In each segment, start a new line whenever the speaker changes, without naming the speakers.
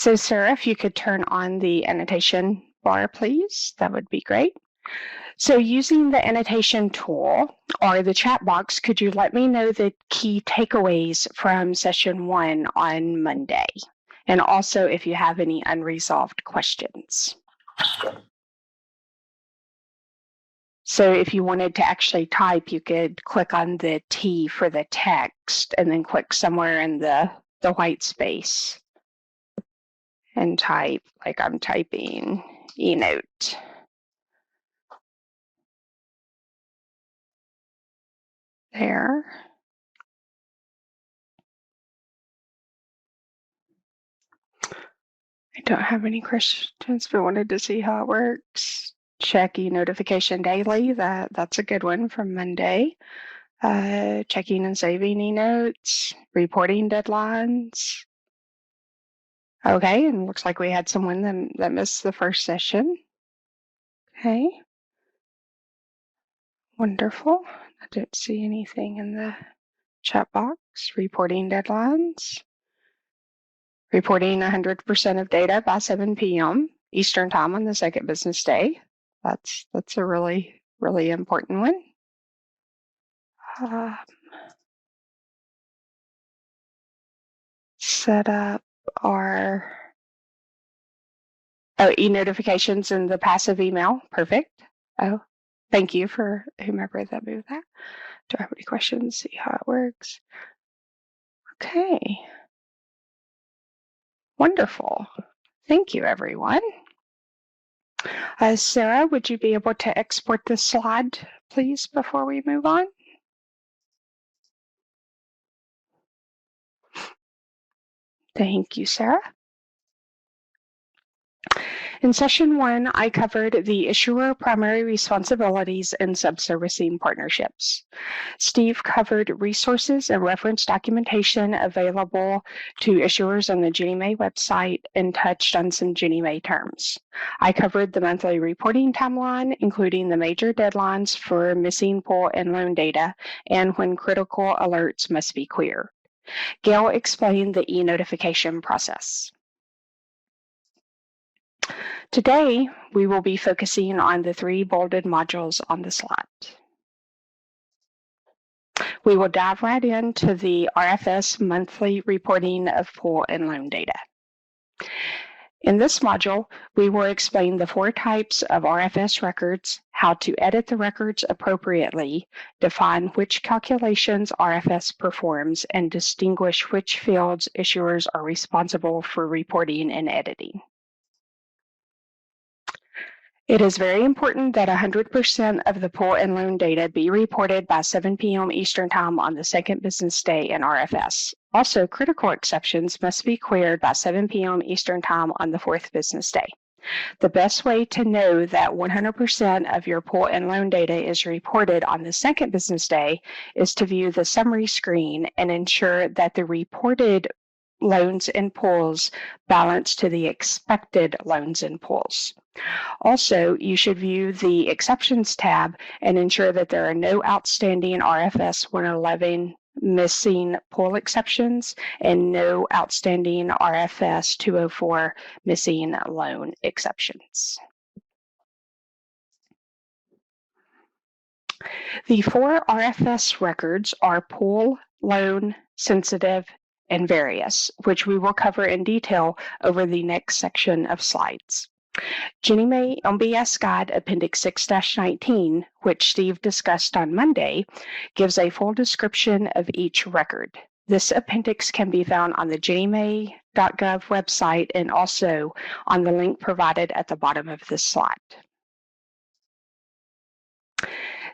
So Sarah, if you could turn on the annotation bar, please, that would be great. So using the annotation tool or the chat box, could you let me know the key takeaways from session 1 on Monday? And also if you have any unresolved questions. So if you wanted to actually type, you could click on the T for the text and then click somewhere in the white space and type, like I'm typing eNote. There. I don't have any questions, but wanted to see how it works. Check e-notification daily. That's a good one from Monday. Checking and saving e-notes, reporting deadlines. Okay, and looks like we had someone that missed the first session. Okay. Wonderful. I didn't see anything in the chat box. Reporting deadlines. Reporting 100% of data by 7 p.m. Eastern Time on the second business day. That's a really, really important one. Set up our e-notifications in the passive email. Perfect. Oh, thank you for whomever that moved that. Do I have any questions? See how it works. Okay. Wonderful. Thank you, everyone. Sarah, would you be able to export this slide, please, before we move on? Thank you, Sarah. In session 1, I covered the issuer primary responsibilities and subservicing partnerships. Steve covered resources and reference documentation available to issuers on the Ginnie Mae website and touched on some Ginnie Mae terms. I covered the monthly reporting timeline, including the major deadlines for missing pool and loan data and when critical alerts must be cleared. Gail explained the e-notification process. Today, we will be focusing on the 3 bolded modules on the slide. We will dive right into the RFS monthly reporting of pool and loan data. In this module, we will explain the 4 types of RFS records, how to edit the records appropriately, define which calculations RFS performs, and distinguish which fields issuers are responsible for reporting and editing. It is very important that 100% of the pool and loan data be reported by 7 p.m. Eastern Time on the second business day in RFS. Also, critical exceptions must be cleared by 7 p.m. Eastern Time on the 4th business day. The best way to know that 100% of your pool and loan data is reported on the second business day is to view the summary screen and ensure that the reported loans and pools balance to the expected loans and pools. Also, you should view the Exceptions tab and ensure that there are no outstanding RFS 111 missing pool exceptions and no outstanding RFS 204 missing loan exceptions. The 4 RFS records are pool, loan, sensitive, and various, which we will cover in detail over the next section of slides. Ginnie Mae MBS Guide Appendix 6-19, which Steve discussed on Monday, gives a full description of each record. This appendix can be found on the ginniemay.gov website and also on the link provided at the bottom of this slide.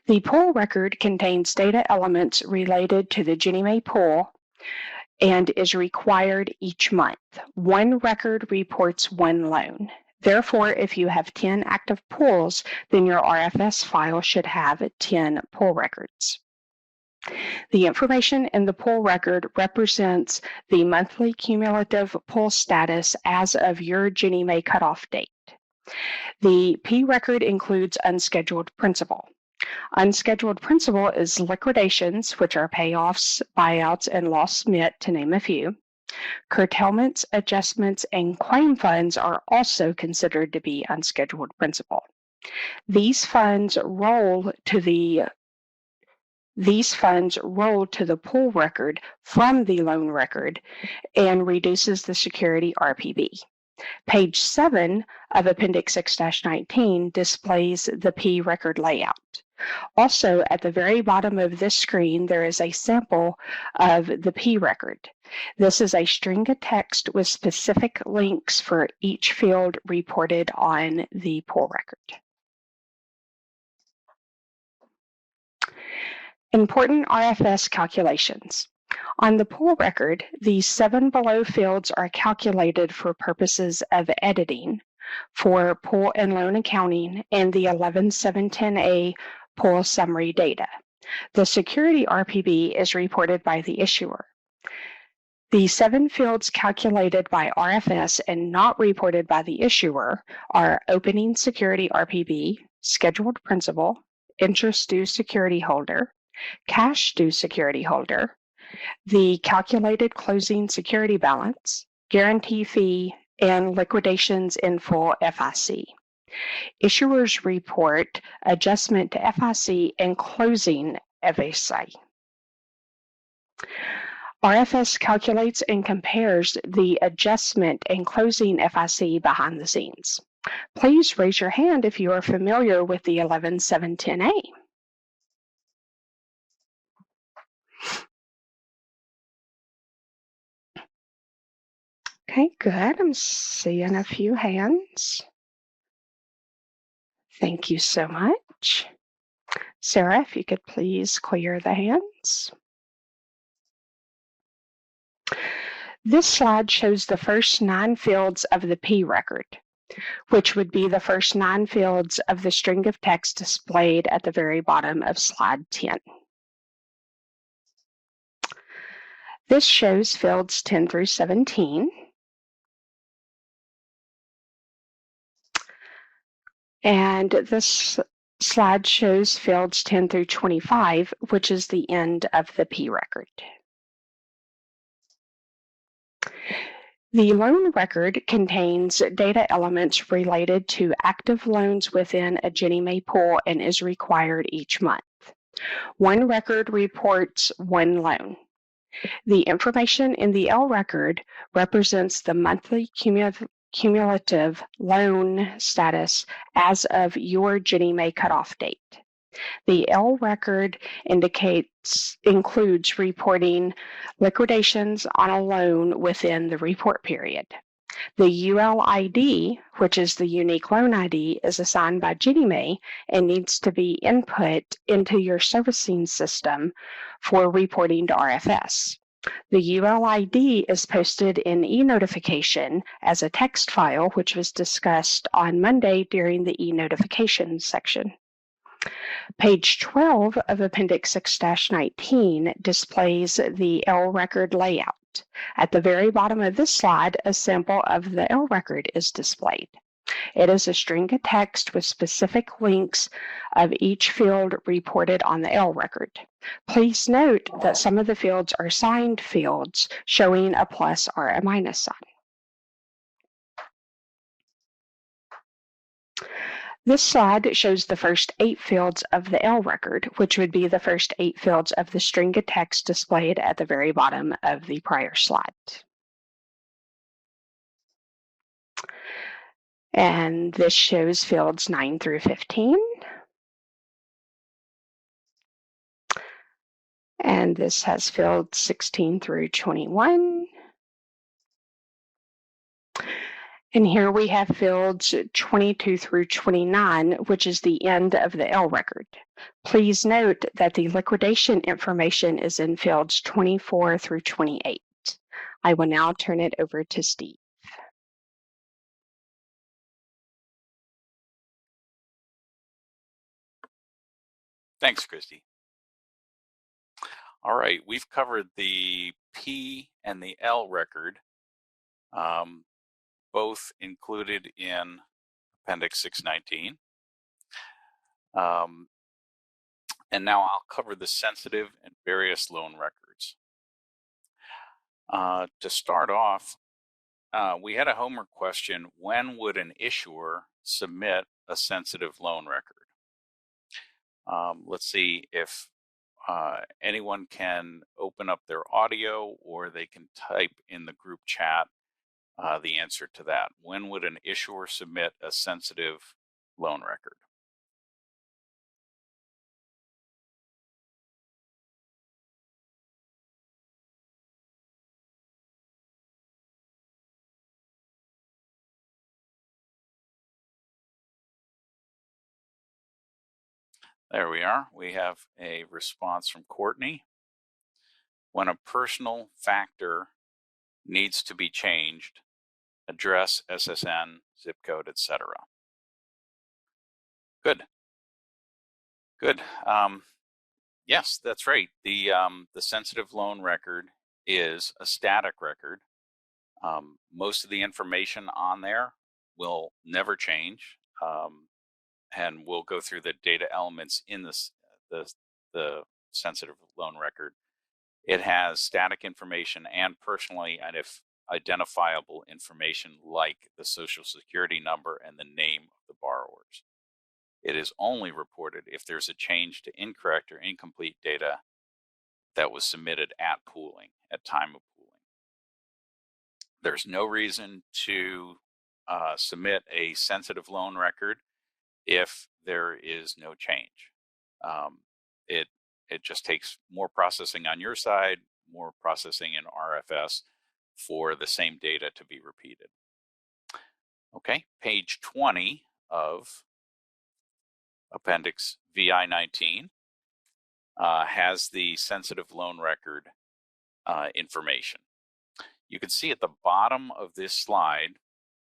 The pool record contains data elements related to the Ginnie Mae pool and is required each month. 1 record reports 1 loan. Therefore, if you have 10 active pools, then your RFS file should have 10 pool records. The information in the pool record represents the monthly cumulative pool status as of your Ginnie Mae cutoff date. The P record includes unscheduled principal. Unscheduled principal is liquidations, which are payoffs, buyouts, and lost SMIT, to name a few. Curtailments, adjustments, and claim funds are also considered to be unscheduled principal. These funds roll to the pool record from the loan record and reduces the security RPB. Page 7 of Appendix 6-19 displays the P record layout. Also, at the very bottom of this screen, there is a sample of the P record. This is a string of text with specific links for each field reported on the pool record. Important RFS calculations. On the pool record, the 7 below fields are calculated for purposes of editing for pool and loan accounting and the 11710A pool summary data. The security RPB is reported by the issuer. The 7 fields calculated by RFS and not reported by the issuer are opening security RPB, scheduled principal, interest due security holder, cash due security holder, the calculated closing security balance, guarantee fee, and liquidations in full FIC. Issuers report adjustment to FIC and closing FIC. RFS calculates and compares the adjustment and closing FIC behind the scenes. Please raise your hand if you are familiar with the 11710A. Okay, good. I'm seeing a few hands. Thank you so much. Sarah, if you could please clear the hands. This slide shows the first 9 fields of the P record, which would be the first 9 fields of the string of text displayed at the very bottom of slide 10. This shows fields 10 through 17. And this slide shows fields 10 through 25, which is the end of the P record. The loan record contains data elements related to active loans within a Ginnie Mae pool and is required each month. One record reports one loan. The information in the L record represents the monthly cumulative loan status as of your Ginnie Mae cutoff date. The L record includes reporting liquidations on a loan within the report period. The ULID, which is the unique loan ID, is assigned by Ginnie Mae and needs to be input into your servicing system for reporting to RFS. The ULID is posted in e-notification as a text file, which was discussed on Monday during the e-notification section. Page 12 of Appendix 6-19 displays the L record layout. At the very bottom of this slide, a sample of the L record is displayed. It is a string of text with specific links of each field reported on the L record. Please note that some of the fields are signed fields showing a plus or a minus sign. This slide shows the first 8 fields of the L record, which would be the first 8 fields of the string of text displayed at the very bottom of the prior slide. And this shows fields 9 through 15. And this has fields 16 through 21. And here we have fields 22 through 29, which is the end of the L record. Please note that the liquidation information is in fields 24 through 28. I will now turn it over to Steve.
Thanks, Christy. All right, we've covered the P and the L record, both included in Appendix 619. And now I'll cover the sensitive and various loan records. To start off, we had a homework question: when would an issuer submit a sensitive loan record? Let's see if anyone can open up their audio, or they can type in the group chat the answer to that. When would an issuer submit a sensitive loan record? There we are. We have a response from Courtney. When a personal factor needs to be changed, address, SSN, zip code, etc. Good. Good. Yes, that's right. The sensitive loan record is a static record. Most of the information on there will never change, and we'll go through the data elements in the sensitive loan record. It has static information and personally identifiable information like the Social Security number and the name of the borrowers. It is only reported if there's a change to incorrect or incomplete data that was submitted at time of pooling. There's no reason to submit a sensitive loan record if there is no change. It just takes more processing on your side, more processing in RFS for the same data to be repeated. Okay, page 20 of Appendix VI 19 has the sensitive loan record information. You can see at the bottom of this slide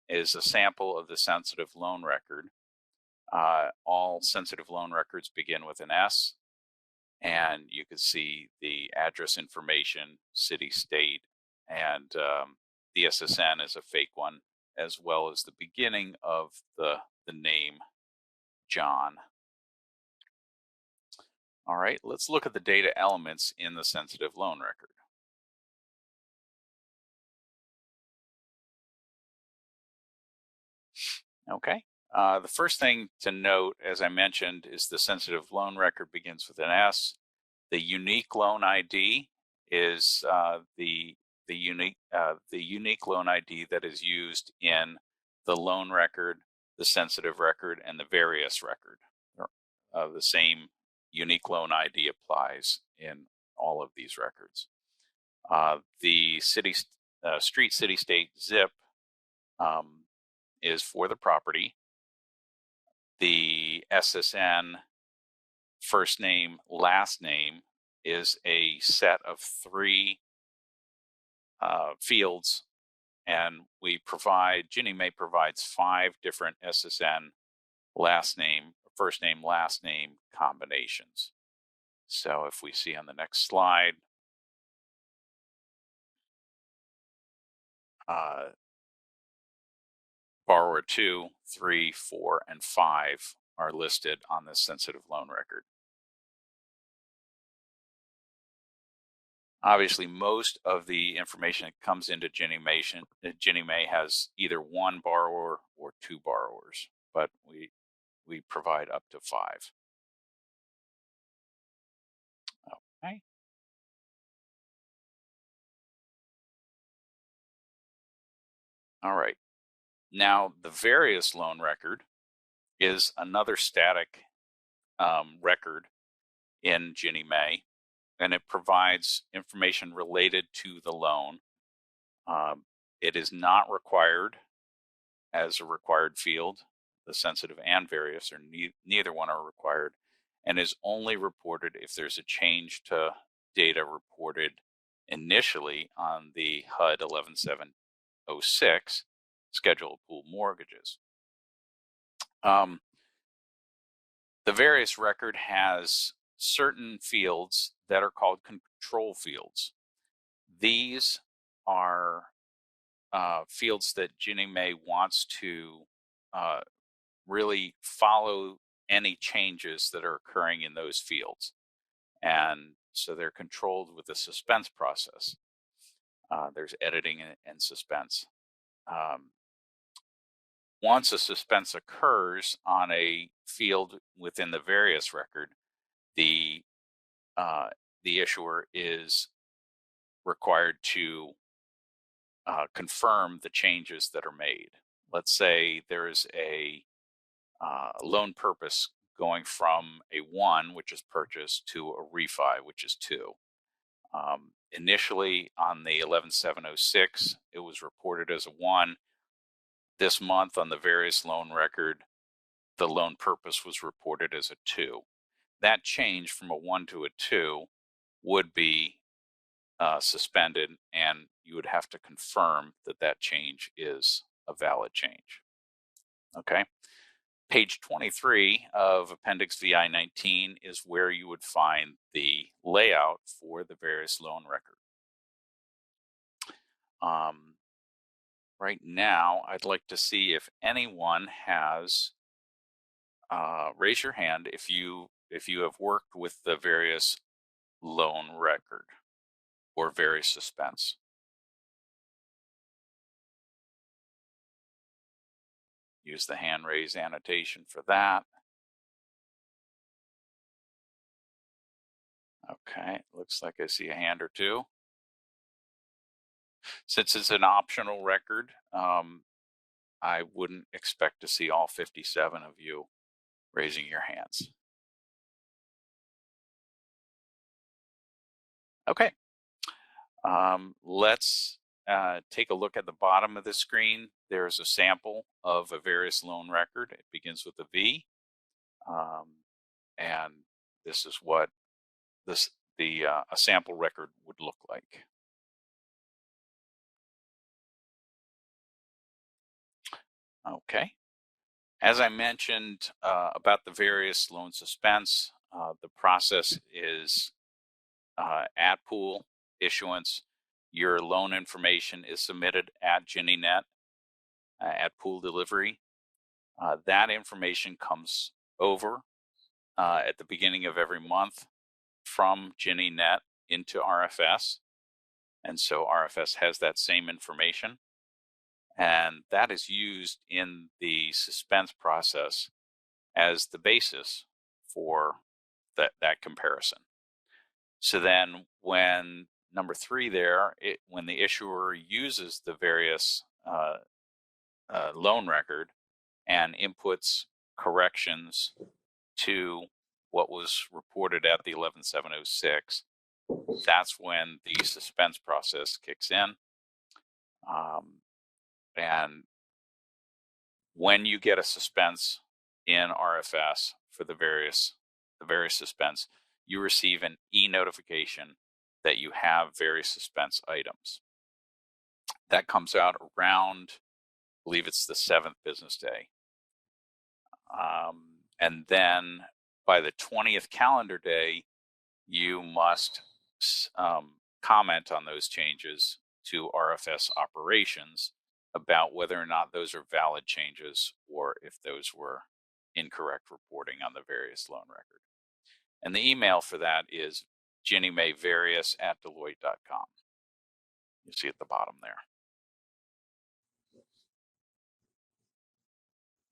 is a sample of the sensitive loan record. All sensitive loan records begin with an S, and you can see the address information, city, state, and the SSN is a fake one, as well as the beginning of the name John. All right, let's look at the data elements in the sensitive loan record. Okay, the first thing to note, as I mentioned, is the sensitive loan record begins with an S. The unique loan ID is the unique loan ID that is used in the loan record, the sensitive record, and the various record. The same unique loan ID applies in all of these records. The street, city, state, zip is for the property. The SSN, first name, last name, is a set of 3 fields, and Ginnie Mae provides 5 different SSN first name, last name combinations. So if we see on the next slide, borrower 2, 3, 4, and 5 are listed on this sensitive loan record. Obviously, most of the information that comes into Ginnie Mae has either 1 borrower or 2 borrowers, but we provide up to 5. Okay. All right. Now, the various loan record is another static record in Ginnie Mae, and it provides information related to the loan. It is not required as a required field. The sensitive and various are neither one are required, and is only reported if there's a change to data reported initially on the HUD 11706 schedule of pool mortgages. The various record has certain fields that are called control fields. These are fields that Ginnie Mae wants to really follow any changes that are occurring in those fields. And so they're controlled with the suspense process. There's editing and suspense. Once a suspense occurs on a field within the various record, the issuer is required to confirm the changes that are made. Let's say there is a loan purpose going from a 1, which is purchase, to a refi, which is 2. Initially on the 11706, it was reported as a 1. This month on the various loan record, the loan purpose was reported as a 2. That change from a 1 to a 2 would be suspended, and you would have to confirm that that change is a valid change. Okay. Page 23 of Appendix VI 19 is where you would find the layout for the various loan record. Right now, I'd like to see if anyone has, raise your hand if you have worked with the various loan record or various suspense. Use the hand raise annotation for that. Okay, looks like I see a hand or two. Since it's an optional record, I wouldn't expect to see all 57 of you raising your hands. Okay, let's take a look at the bottom of the screen. There's a sample of a various loan record. It begins with a V, and this is what a sample record would look like. Okay. As I mentioned about the various loan suspense, the process is at pool issuance. Your loan information is submitted at Ginnie Net at pool delivery. That information comes over at the beginning of every month from Ginnie Net into RFS. And so RFS has that same information. And that is used in the suspense process as the basis for that comparison. So then when number 3 there, when the issuer uses the various loan record and inputs corrections to what was reported at the 11706, that's when the suspense process kicks in. And when you get a suspense in RFS for the various suspense, you receive an e-notification that you have various suspense items. That comes out around, I believe it's the 7th business day. And then by the 20th calendar day, you must comment on those changes to RFS operations about whether or not those are valid changes or if those were incorrect reporting on the various loan record. And the email for that is ginniemaevarious@deloitte.com. You see at the bottom there.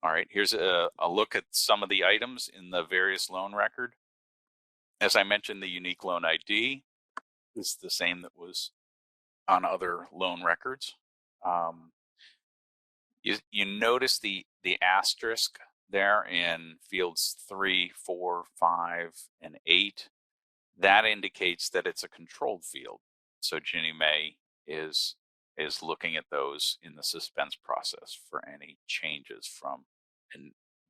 All right, here's a look at some of the items in the various loan record. As I mentioned, the unique loan ID is the same that was on other loan records. You notice the asterisk there in fields 3, 4, 5, and 8. That indicates that it's a controlled field. So Ginnie Mae is looking at those in the suspense process for any changes from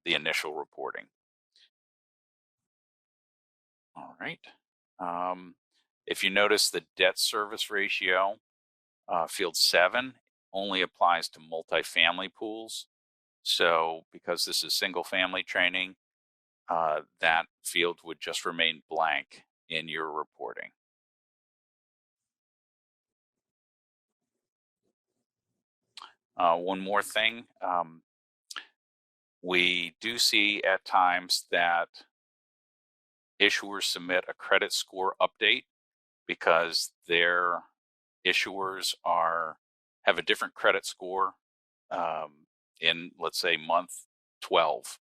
the initial reporting. All right. If you notice the debt service ratio, field 7 only applies to multifamily pools. So because this is single family training, that field would just remain blank in your reporting. One more thing, we do see at times that issuers submit a credit score update because their issuers have a different credit score in, let's say, month 12.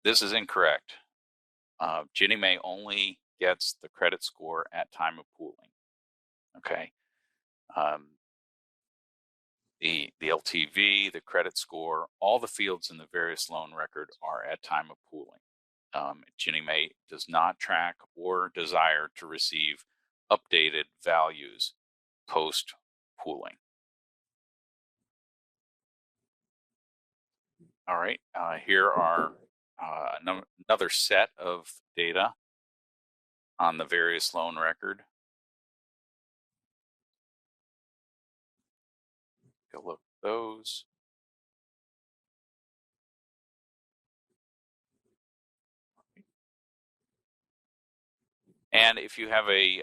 This is incorrect. Ginnie Mae only gets the credit score at time of pooling. Okay. The LTV, the credit score, all the fields in the various loan record are at time of pooling. Ginnie Mae does not track or desire to receive updated values post pooling. All right, here are another set of data on the various loan record. Take a look at those. And if you have a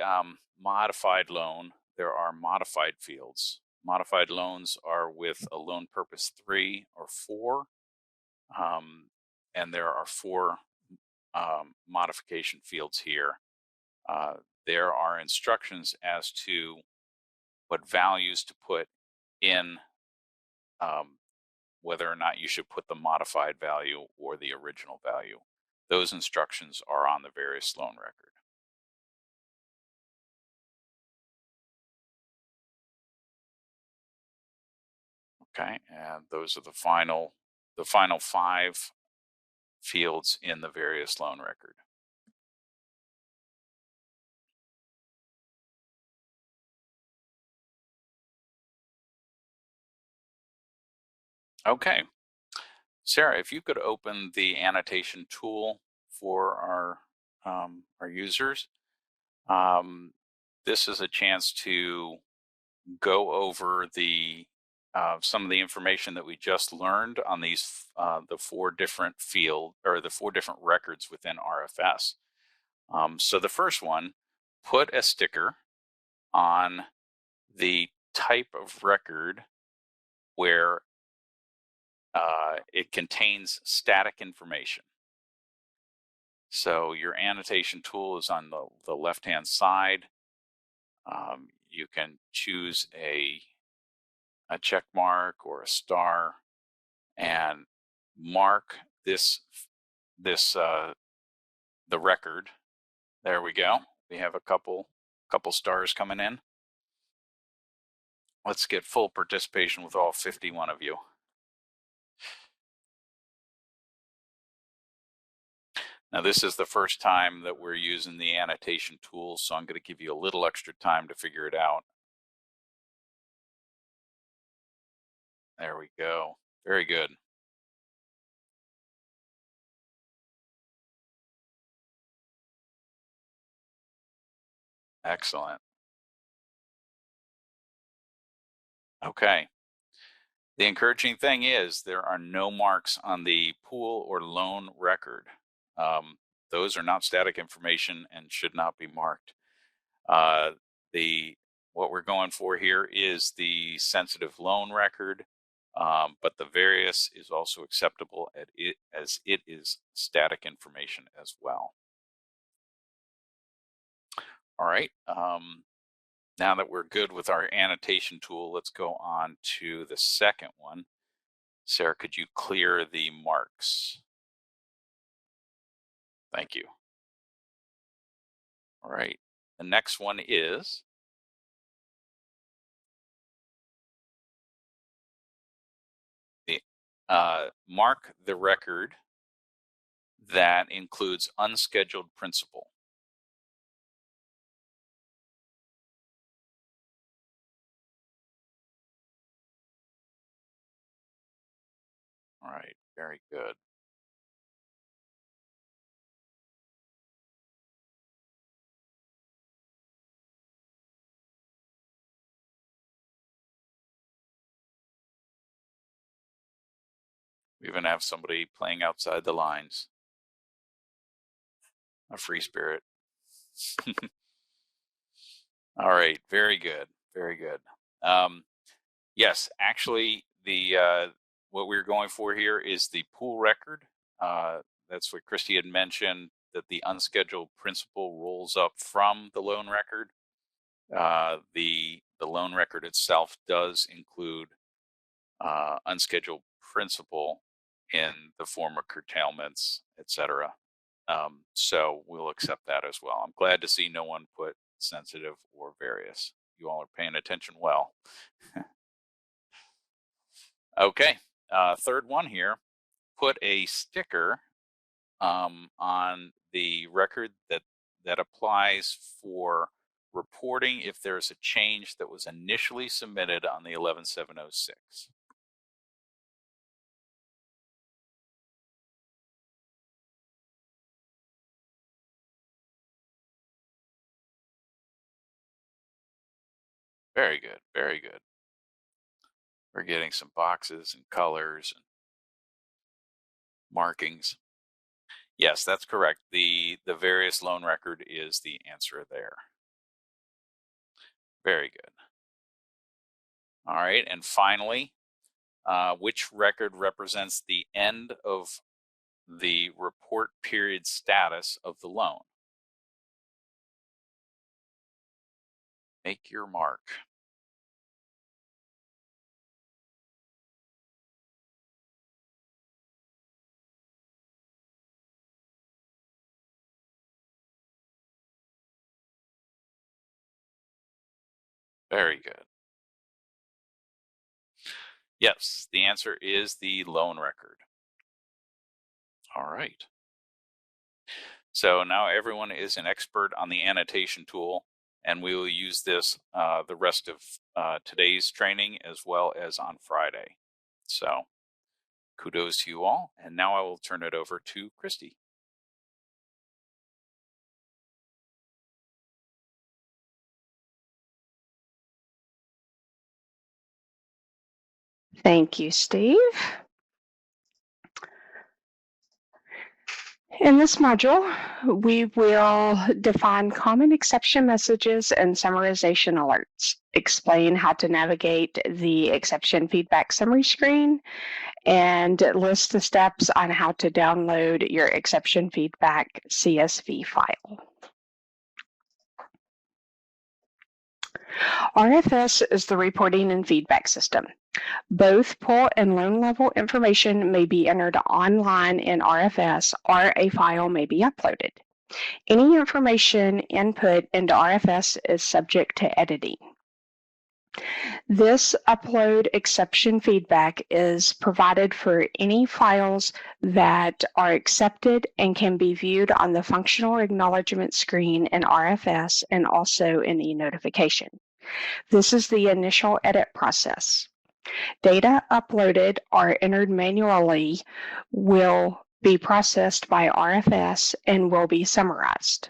modified loan, there are modified fields. Modified loans are with a loan purpose 3 or 4, and there are 4 modification fields here. There are instructions as to what values to put in, whether or not you should put the modified value or the original value. Those instructions are on the various loan record. Okay, and those are the final 5 fields in the various loan record. Okay, Sarah, if you could open the annotation tool for our users, this is a chance to go over some of the information that we just learned on these the 4 different records within RFS. So the first one, put a sticker on the type of record where it contains static information. So your annotation tool is on the left-hand side. You can choose a check mark or a star and mark the record. There we go. We have a couple stars coming in. Let's get full participation with all 51 of you. Now, this is the first time that we're using the annotation tool, so I'm going to give you a little extra time to figure it out. There we go. Very good. Excellent. Okay. The encouraging thing is there are no marks on the pool or loan record. Those are not static information and should not be marked. What we're going for here is the sensitive loan record, but the various is also acceptable as it is static information as well. All right. Now that we're good with our annotation tool, let's go on to the second one. Sarah, could you clear the marks? Thank you. All right. The next one is mark the record that includes unscheduled principal. All right, very good. We even have somebody playing outside the lines. A free spirit. All right, very good, very good. Yes, actually, what we're going for here is the pool record. That's what Christy had mentioned, that the unscheduled principal rolls up from the loan record. The loan record itself does include unscheduled principal in the form of curtailments, etc. So we'll accept that as well. I'm glad to see no one put sensitive or various. You all are paying attention well. Okay, third one here. Put a sticker on the record that applies for reporting if there's a change that was initially submitted on the 11706. Very good, very good. We're getting some boxes and colors and markings. Yes, that's correct. The various loan record is the answer there. Very good. All right, and finally, which record represents the end of the report period status of the loan? Make your mark. Very good. Yes, the answer is the loan record. All right. So now everyone is an expert on the annotation tool, and we will use this the rest of today's training as well as on Friday. So kudos to you all. And now I will turn it over to Christy.
Thank you, Steve. In this module, we will define common exception messages and summarization alerts, explain how to navigate the exception feedback summary screen, and list the steps on how to download your exception feedback CSV file. RFS is the reporting and feedback system. Both pull and loan level information may be entered online in RFS, or a file may be uploaded. Any information input into RFS is subject to editing. This upload exception feedback is provided for any files that are accepted and can be viewed on the functional acknowledgement screen in RFS and also in eNotification. This is the initial edit process. Data uploaded or entered manually will be processed by RFS and will be summarized.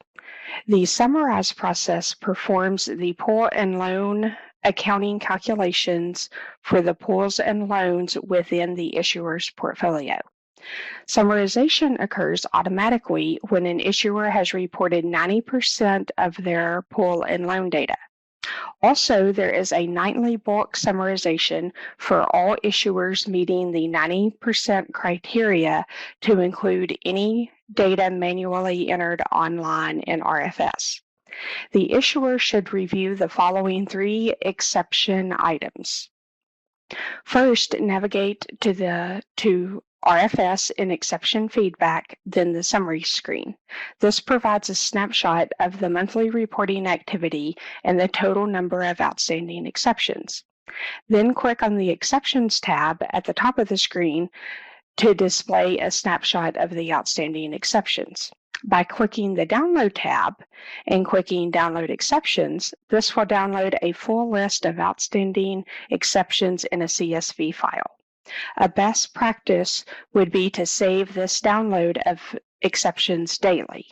The summarize process performs the pool and loan accounting calculations for the pools and loans within the issuer's portfolio. Summarization occurs automatically when an issuer has reported 90% of their pool and loan data. Also, there is a nightly bulk summarization for all issuers meeting the 90% criteria to include any data manually entered online in RFS. The issuer should review the following 3 exception items. First, navigate to RFS in exception feedback, then the summary screen. This provides a snapshot of the monthly reporting activity and the total number of outstanding exceptions. Then click on the Exceptions tab at the top of the screen to display a snapshot of the outstanding exceptions. By clicking the Download tab and clicking Download Exceptions, this will download a full list of outstanding exceptions in a CSV file. A best practice would be to save this download of exceptions daily.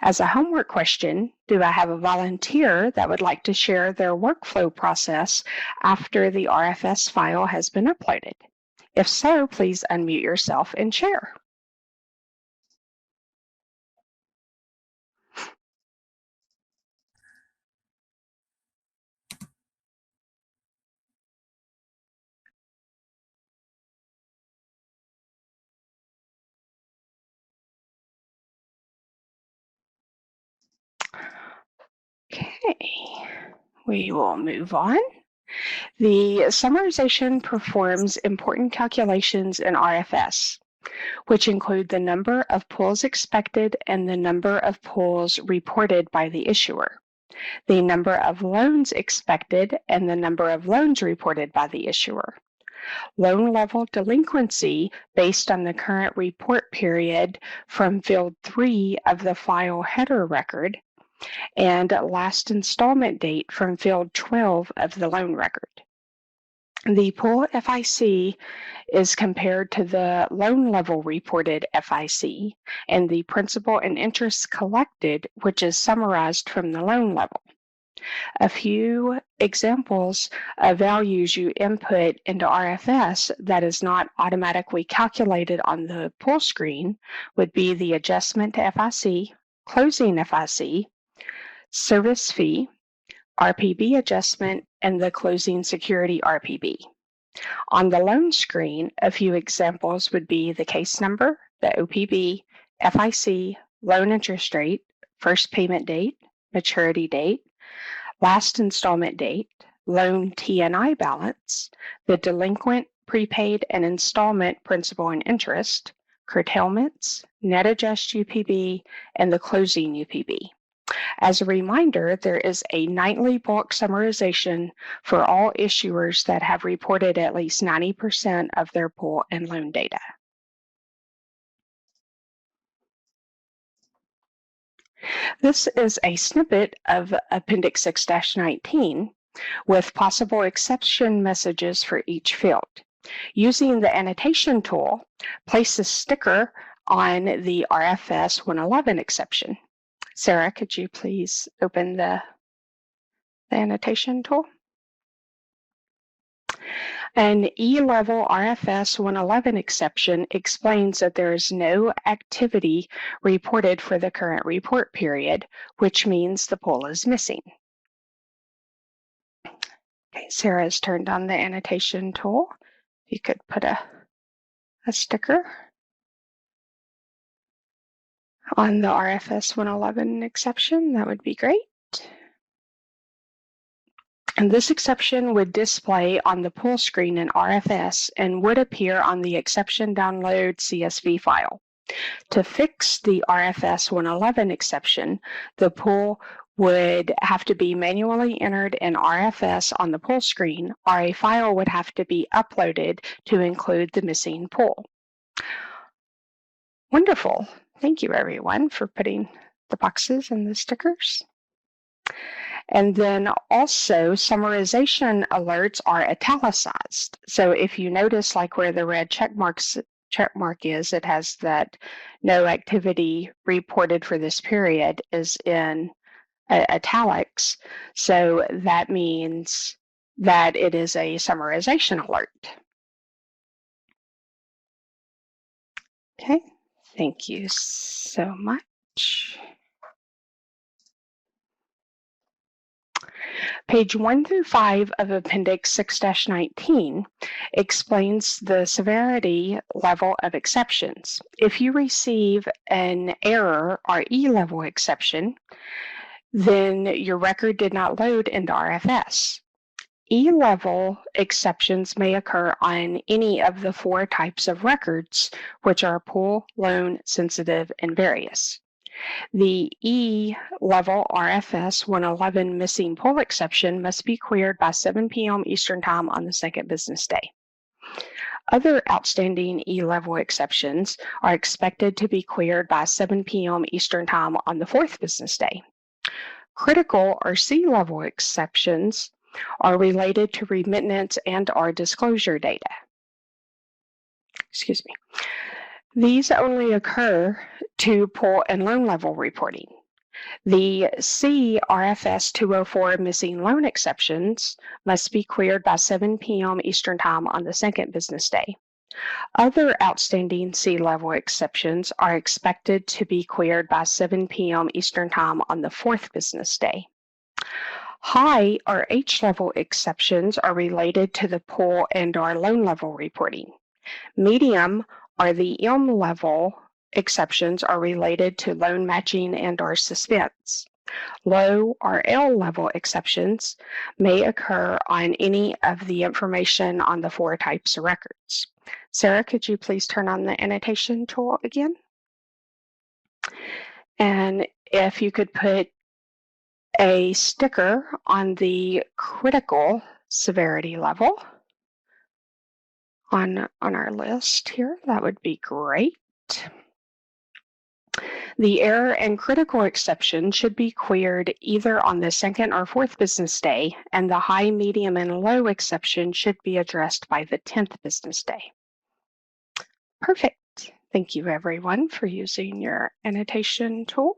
As a homework question, do I have a volunteer that would like to share their workflow process after the RFS file has been uploaded? If so, please unmute yourself and share. Okay, we will move on. The summarization performs important calculations in RFS, which include the number of pulls expected and the number of pulls reported by the issuer, the number of loans expected and the number of loans reported by the issuer, loan level delinquency based on the current report period from field 3 of the file header record, and last installment date from field 12 of the loan record. The pull FIC is compared to the loan level reported FIC and the principal and interest collected, which is summarized from the loan level. A few examples of values you input into RFS that is not automatically calculated on the pull screen would be the adjustment to FIC, closing FIC, service fee, RPB adjustment, and the closing security RPB. On the loan screen, a few examples would be the case number, the OPB, FIC, loan interest rate, first payment date, maturity date, last installment date, loan T&I balance, the delinquent, prepaid, and installment principal and interest, curtailments, net adjust UPB, and the closing UPB. As a reminder, there is a nightly bulk summarization for all issuers that have reported at least 90% of their pull and loan data. This is a snippet of Appendix 6-19 with possible exception messages for each field. Using the annotation tool, place a sticker on the RFS 111 exception. Sarah, could you please open the annotation tool? An E-level RFS 111 exception explains that there is no activity reported for the current report period, which means the pull is missing. Okay, Sarah has turned on the annotation tool. If you could put a sticker on the RFS 111 exception, that would be great. And this exception would display on the pull screen in RFS and would appear on the exception download CSV file. To fix the RFS 111 exception, the pull would have to be manually entered in RFS on the pull screen, or a file would have to be uploaded to include the missing pull. Wonderful. Thank you, everyone, for putting the boxes and the stickers. And then also, summarization alerts are italicized. So if you notice, like where the red check mark is, it has that no activity reported for this period is in italics. So that means that it is a summarization alert. Okay, thank you so much. Page 1 through 5 of Appendix 6-19 explains the severity level of exceptions. If you receive an error or E-level exception, then your record did not load into RFS. E-level exceptions may occur on any of the 4 types of records, which are pull, loan, sensitive, and various. The E-level RFS 111 missing pull exception must be cleared by 7 p.m. Eastern Time on the second business day. Other outstanding E-level exceptions are expected to be cleared by 7 p.m. Eastern Time on the fourth business day. Critical or C-level exceptions are related to remittance and/or disclosure data. Excuse me. These only occur to pull and loan level reporting. The C RFS 204 missing loan exceptions must be cleared by 7 p.m. Eastern Time on the second business day. Other outstanding C-level exceptions are expected to be cleared by 7 p.m. Eastern Time on the fourth business day. High or H-level exceptions are related to the pull and/or loan level reporting. Medium or the M-level exceptions are related to loan matching and/or suspense. Low or L level exceptions may occur on any of the information on the 4 types of records. Sarah, could you please turn on the annotation tool again? And if you could put a sticker on the critical severity level on our list here, that would be great. The error and critical exception should be queried either on the 2nd or 4th business day, and the high, medium, and low exception should be addressed by the 10th business day. Perfect. Thank you, everyone, for using your annotation tool.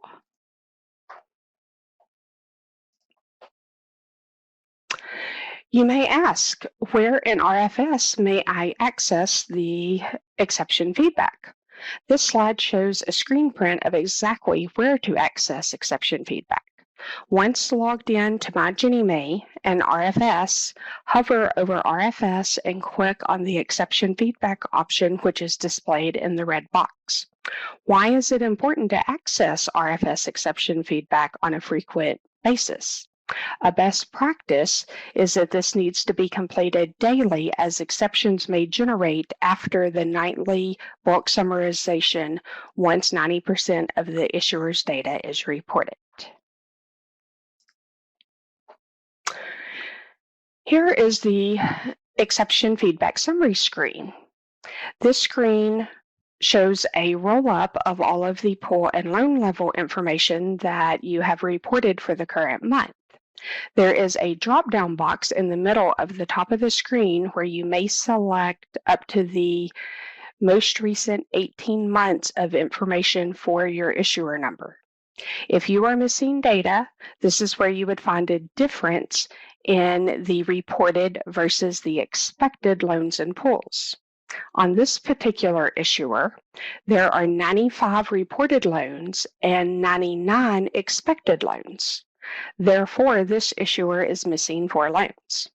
You may ask, where in RFS may I access the exception feedback? This slide shows a screen print of exactly where to access exception feedback. Once logged in to my Ginnie Mae and RFS, hover over RFS and click on the exception feedback option, which is displayed in the red box. Why is it important to access RFS exception feedback on a frequent basis? A best practice is that this needs to be completed daily, as exceptions may generate after the nightly bulk summarization once 90% of the issuer's data is reported. Here is the exception feedback summary screen. This screen shows a roll-up of all of the pool and loan level information that you have reported for the current month. There is a drop-down box in the middle of the top of the screen where you may select up to the most recent 18 months of information for your issuer number. If you are missing data, this is where you would find a difference in the reported versus the expected loans and pools. On this particular issuer, there are 95 reported loans and 99 expected loans. Therefore, this issuer is missing 4 loans.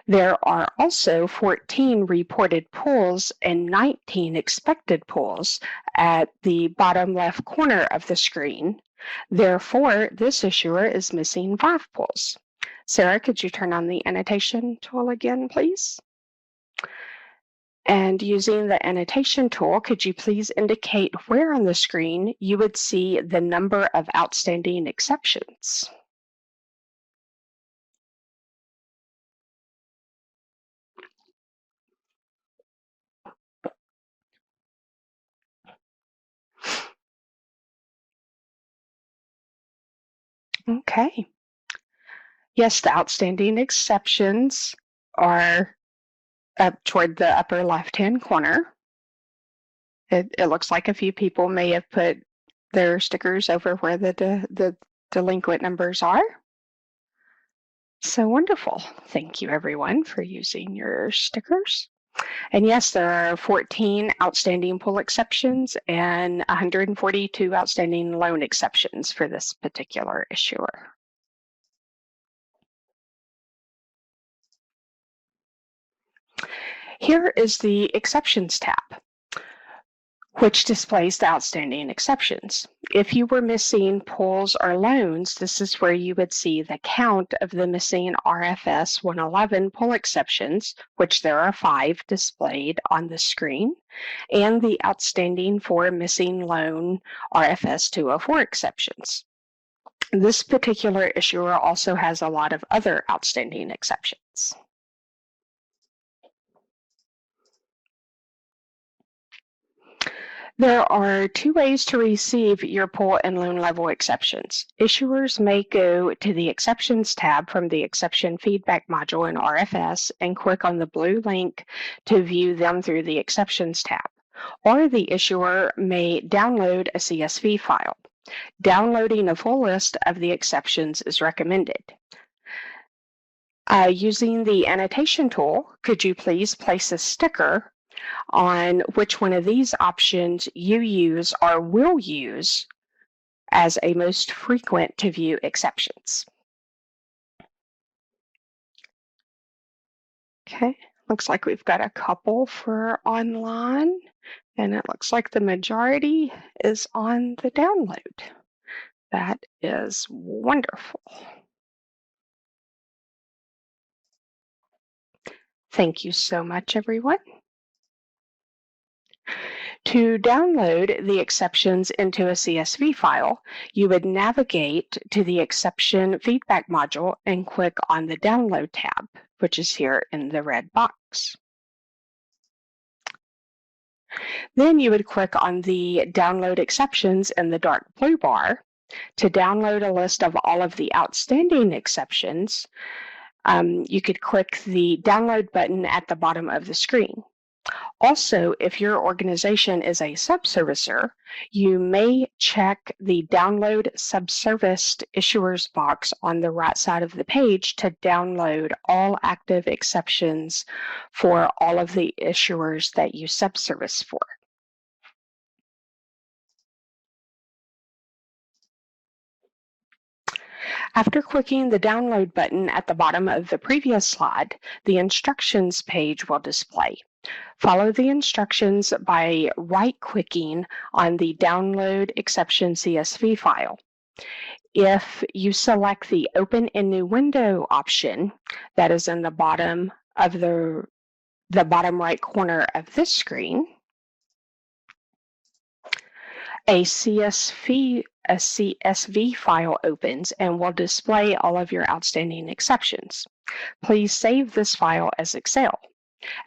There are also 14 reported pools and 19 expected pools at the bottom left corner of the screen. Therefore, this issuer is missing 5 pools. Sarah, could you turn on the annotation tool again, please? And using the annotation tool, could you please indicate where on the screen you would see the number of outstanding exceptions? Okay. Yes, the outstanding exceptions are up toward the upper left-hand corner. It looks like a few people may have put their stickers over where the delinquent numbers are. So wonderful. Thank you, everyone, for using your stickers. And yes, there are 14 outstanding pool exceptions and 142 outstanding loan exceptions for this particular issuer. Here is the Exceptions tab, which displays the outstanding exceptions. If you were missing pools or loans, this is where you would see the count of the missing RFS 111 pool exceptions, which there are 5 displayed on the screen, and the outstanding for missing loan RFS 204 exceptions. This particular issuer also has a lot of other outstanding exceptions. There are 2 ways to receive your pool and loan level exceptions. Issuers may go to the Exceptions tab from the Exception Feedback module in RFS and click on the blue link to view them through the Exceptions tab. Or the issuer may download a CSV file. Downloading a full list of the exceptions is recommended. Using the annotation tool, could you please place a sticker on which one of these options you use or will use as a most frequent to view exceptions? Okay, looks like we've got a couple for online, and it looks like the majority is on the download. That is wonderful. Thank you so much, everyone. To download the exceptions into a CSV file, you would navigate to the Exception Feedback module and click on the Download tab, which is here in the red box. Then you would click on the Download Exceptions in the dark blue bar to download a list of all of the outstanding exceptions. You could click the Download button at the bottom of the screen. Also, if your organization is a subservicer, you may check the Download Subserviced Issuers box on the right side of the page to download all active exceptions for all of the issuers that you subservice for. After clicking the Download button at the bottom of the previous slide, the instructions page will display. Follow the instructions by right-clicking on the Download Exception CSV file. If you select the Open in New Window option that is in the bottom of the bottom right corner of this screen, a CSV file opens and will display all of your outstanding exceptions. Please save this file as Excel.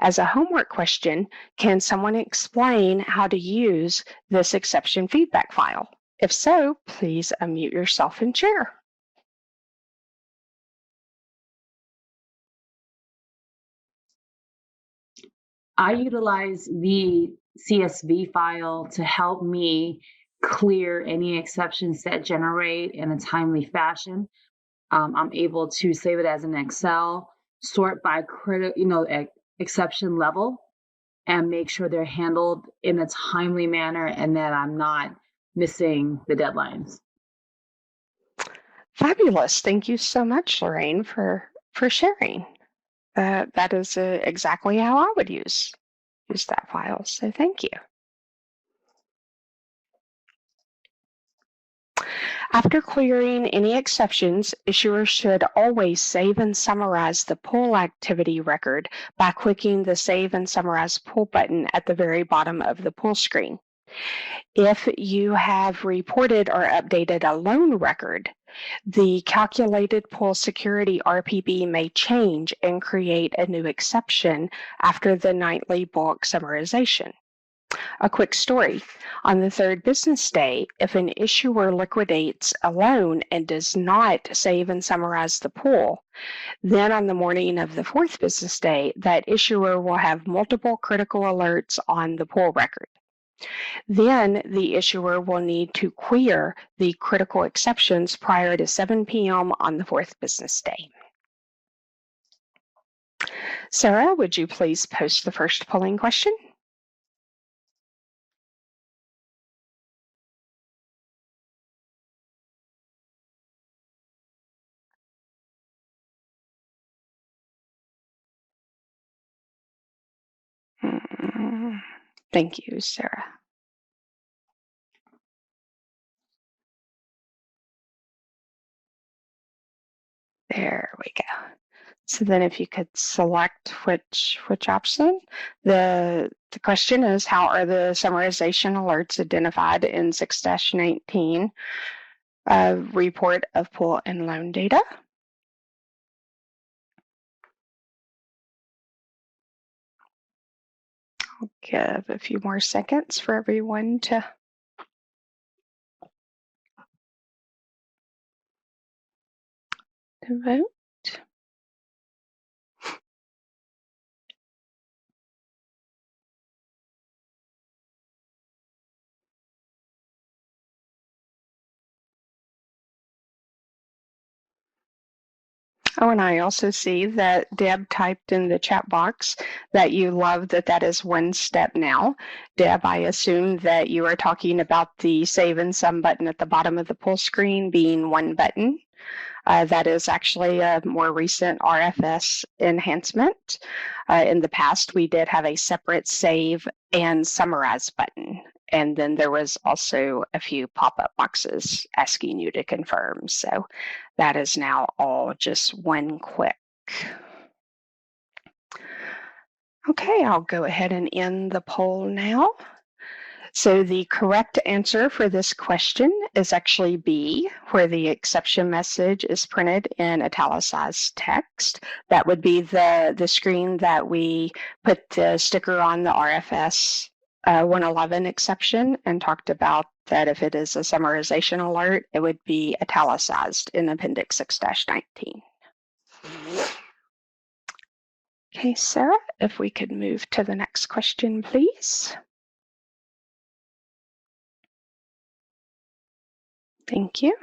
As a homework question, can someone explain how to use this exception feedback file? If so, please unmute yourself and share.
I utilize the CSV file to help me clear any exceptions that generate in a timely fashion. I'm able to save it as an Excel, sort by exception level, and make sure they're handled in a timely manner and that I'm not missing the deadlines.
Fabulous. Thank you so much, Lorraine, for sharing. That is exactly how I would use that file, so thank you. After clearing any exceptions, issuers should always save and summarize the pull activity record by clicking the Save and Summarize Pull button at the very bottom of the pull screen. If you have reported or updated a loan record, the calculated pull security RPB may change and create a new exception after the nightly bulk summarization. A quick story. On the third business day, if an issuer liquidates a loan and does not save and summarize the pull, then on the morning of the fourth business day, that issuer will have multiple critical alerts on the pull record. Then the issuer will need to clear the critical exceptions prior to 7 p.m. on the fourth business day. Sarah, would you please post the first polling question? Thank you, Sarah. There we go. So then if you could select which option. The question is, how are the summarization alerts identified in 6-19 report of pull and loan data? I'll give a few more seconds for everyone to vote. Oh, and I also see that Deb typed in the chat box that you love that is one step now. Deb, I assume that you are talking about the Save and Sum button at the bottom of the pull screen being one button. That is actually a more recent RFS enhancement. In the past, we did have a separate Save and Summarize button. And then there was also a few pop-up boxes asking you to confirm. So that is now all just one click. Okay, I'll go ahead and end the poll now. So the correct answer for this question is actually B, where the exception message is printed in italicized text. That would be the screen that we put the sticker on the RFS 111 exception and talked about that if it is a summarization alert, it would be italicized in Appendix 6-19. Okay, Sarah, if we could move to the next question, please. Thank you.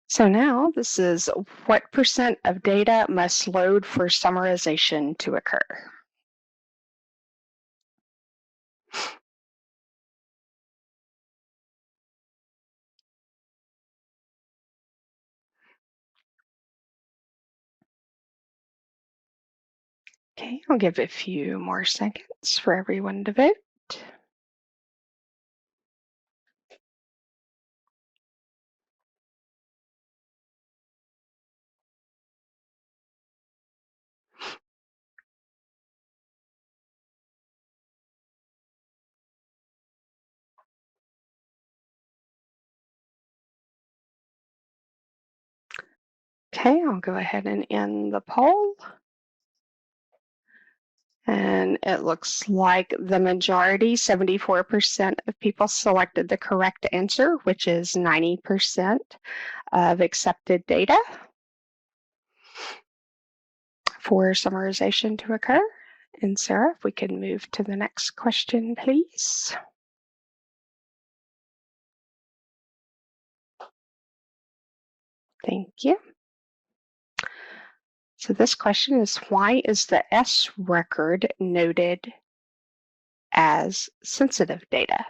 So now this is what % of data must load for summarization to occur? Okay, I'll give a few more seconds for everyone to vote. Okay, I'll go ahead and end the poll. And it looks like the majority, 74% of people selected the correct answer, which is 90% of accepted data for summarization to occur. And Sarah, if we could move to the next question, please. Thank you. So this question is, why is the S record noted as sensitive data?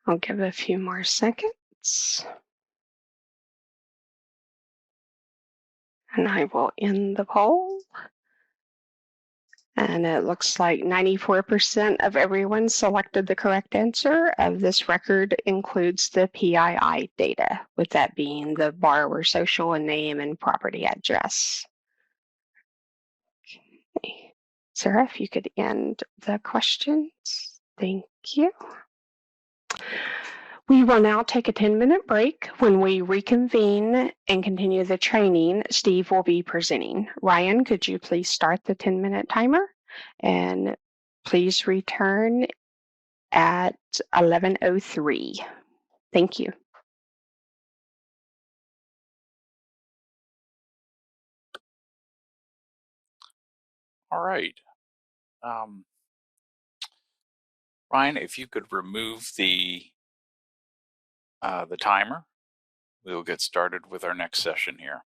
I'll give a few more seconds. And I will end the poll. And it looks like 94% of everyone selected the correct answer. This record includes the PII data, with that being the borrower social and name and property address. Okay. Sarah, if you could end the questions. Thank you. We will now take a 10-minute break. When we reconvene and continue the training, Steve will be presenting. Ryan, could you please start the 10-minute timer? And please return at 11:03. Thank you.
All right. Ryan, if you could remove the timer, we will get started with our next session here.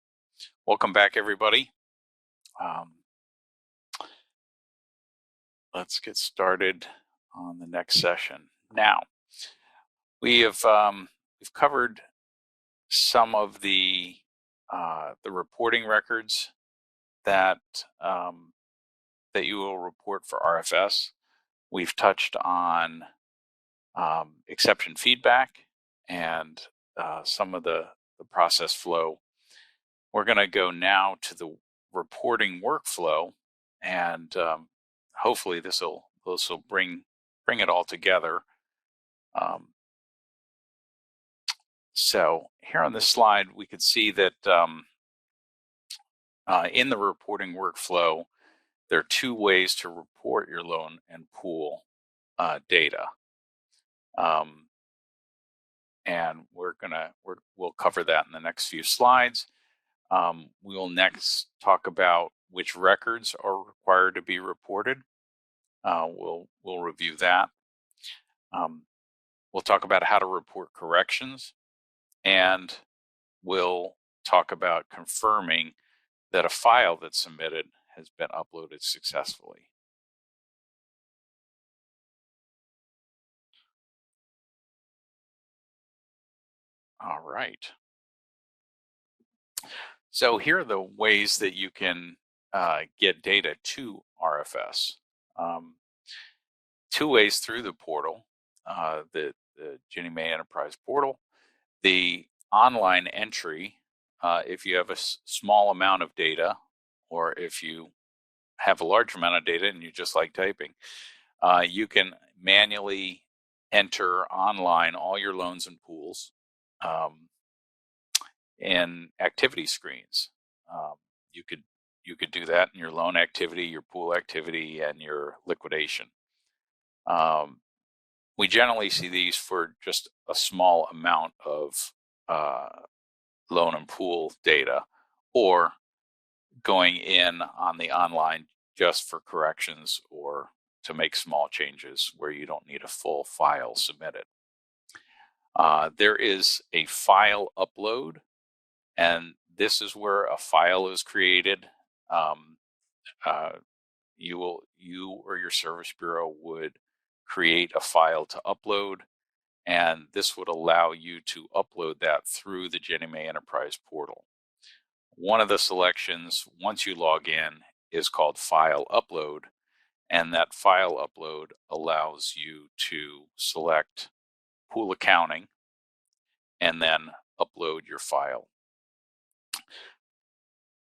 Welcome back, everybody. Let's get started on the next session. Now, we've covered some of the reporting records that you will report for RFS. We've touched on exception feedback and some of the process flow. We're going to go now to the reporting workflow, and hopefully this will bring it all together. So here on this slide, we could see that in the reporting workflow, there are two ways to report your loan and pool data. And we'll cover that in the next few slides. We will next talk about which records are required to be reported. We'll review that. We'll talk about how to report corrections, and we'll talk about confirming that a file that's submitted has been uploaded successfully. All right. So here are the ways that you can get data to RFS. Two ways through the portal, the Ginnie Mae Enterprise portal. The online entry, if you have a small amount of data, or if you have a large amount of data and you just like typing, you can manually enter online all your loans and pools in activity screens. You could do that in your loan activity, your pool activity, and your liquidation. We generally see these for just a small amount of loan and pool data, or going in on the online just for corrections or to make small changes where you don't need a full file submitted. There is a file upload, and this is where a file is created. You or your service bureau would create a file to upload, and this would allow you to upload that through the Ginnie Mae Enterprise portal. One of the selections, once you log in, is called File Upload, and that file upload allows you to select Pool Accounting and then upload your file.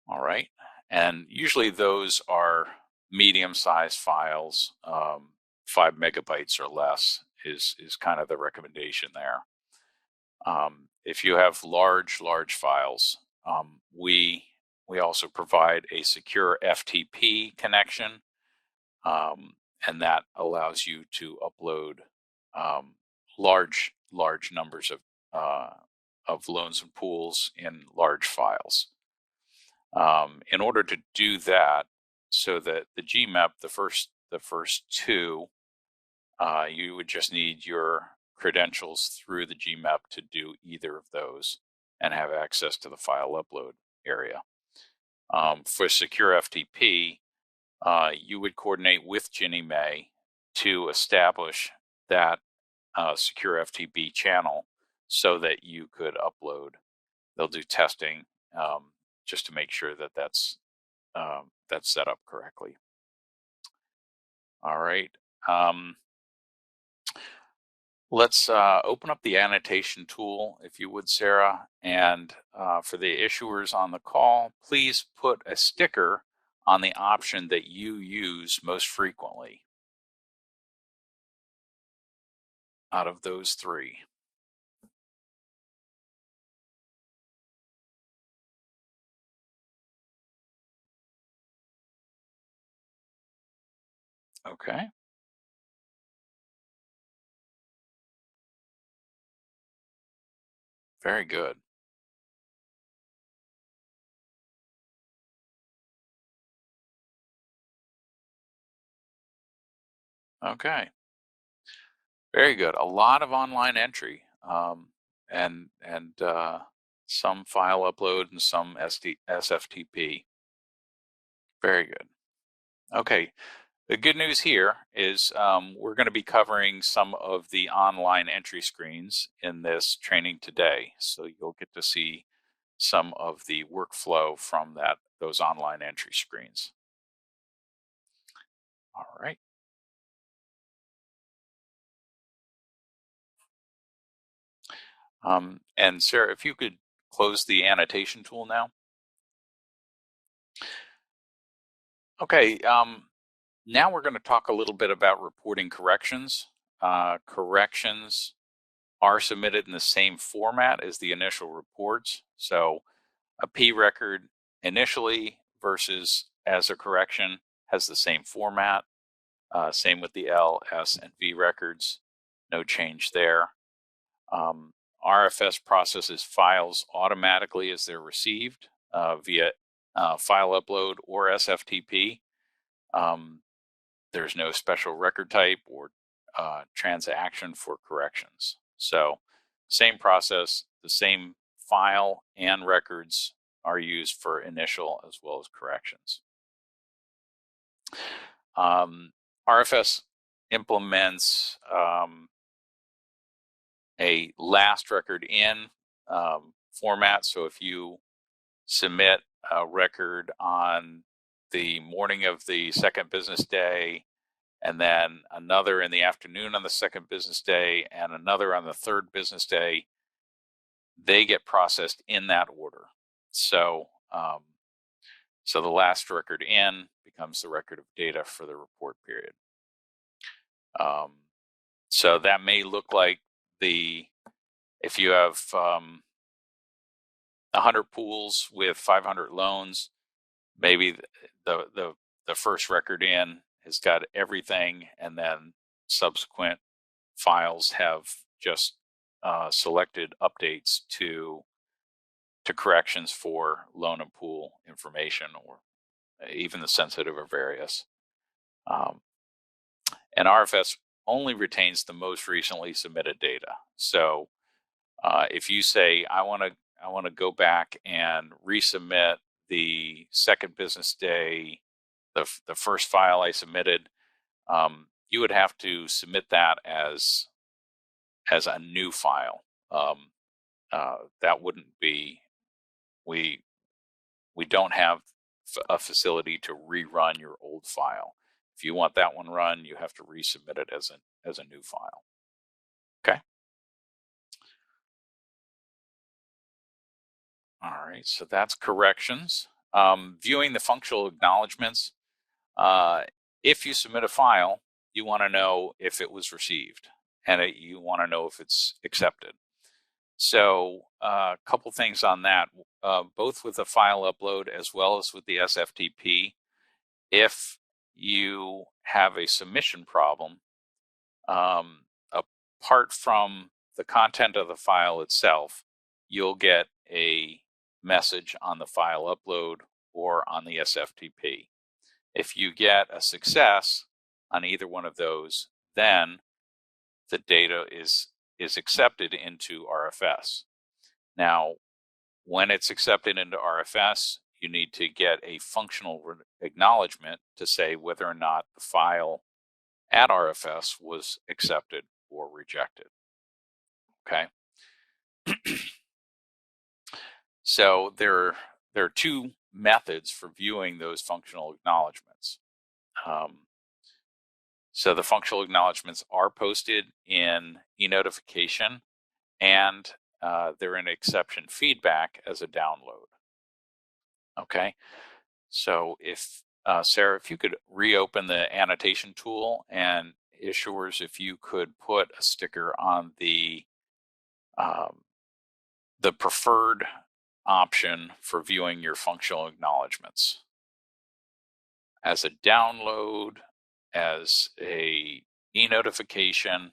All right, and usually those are medium-sized files. 5 megabytes or less is kind of the recommendation there. If you have large files, we also provide a secure FTP connection, and that allows you to upload large numbers of loans and pools in large files. In order to do that, so that the GMAP, the first two, you would just need your credentials through the GMAP to do either of those and have access to the file upload area. For secure FTP, you would coordinate with Ginnie Mae to establish that secure FTP channel so that you could upload. They'll do testing just to make sure that that's set up correctly. All right. Let's open up the annotation tool, if you would, Sarah. And for the issuers on the call, please put a sticker on the option that you use most frequently out of those three. Okay. Very good. Okay. Very good. A lot of online entry, and some file upload and some SFTP. Very good. Okay. The good news here is we're going to be covering some of the online entry screens in this training today. So you'll get to see some of the workflow from those online entry screens. All right. And Sarah, if you could close the annotation tool now. Okay. Now we're going to talk a little bit about reporting corrections. Corrections are submitted in the same format as the initial reports. So a P record initially versus as a correction has the same format. Same with the L, S, and V records. No change there. RFS processes files automatically as they're received via file upload or SFTP. There's no special record type or transaction for corrections. So same process, the same file and records are used for initial as well as corrections. RFS implements a last record in format. So if you submit a record on the morning of the second business day, and then another in the afternoon on the second business day, and another on the third business day, they get processed in that order. So, so the last record in becomes the record of data for the report period. So that may look like if you have 100 pools with 500 loans, maybe the first record in has got everything, and then subsequent files have just selected updates to corrections for loan and pool information, or even the sensitive or various. And RFS only retains the most recently submitted data. So if you say, I want to go back and resubmit the second business day, the first file I submitted, you would have to submit that as a new file. That wouldn't be, we don't have a facility to rerun your old file. If you want that one run, you have to resubmit it as a new file. Okay. All right, so that's corrections. Viewing the functional acknowledgements. If you submit a file, you want to know if it was received, and you want to know if it's accepted. So a couple things on that, both with the file upload as well as with the SFTP. If you have a submission problem, apart from the content of the file itself, you'll get a message on the file upload or on the SFTP. If you get a success on either one of those, then the data is accepted into RFS. Now, when it's accepted into RFS, you need to get a functional acknowledgement to say whether or not the file at RFS was accepted or rejected. Okay. So there are two methods for viewing those functional acknowledgements. So the functional acknowledgements are posted in e-notification, and they're in exception feedback as a download. Okay, so if Sarah, if you could reopen the annotation tool, and issuers, if you could put a sticker on the preferred option for viewing your functional acknowledgements as a download, as a e-notification.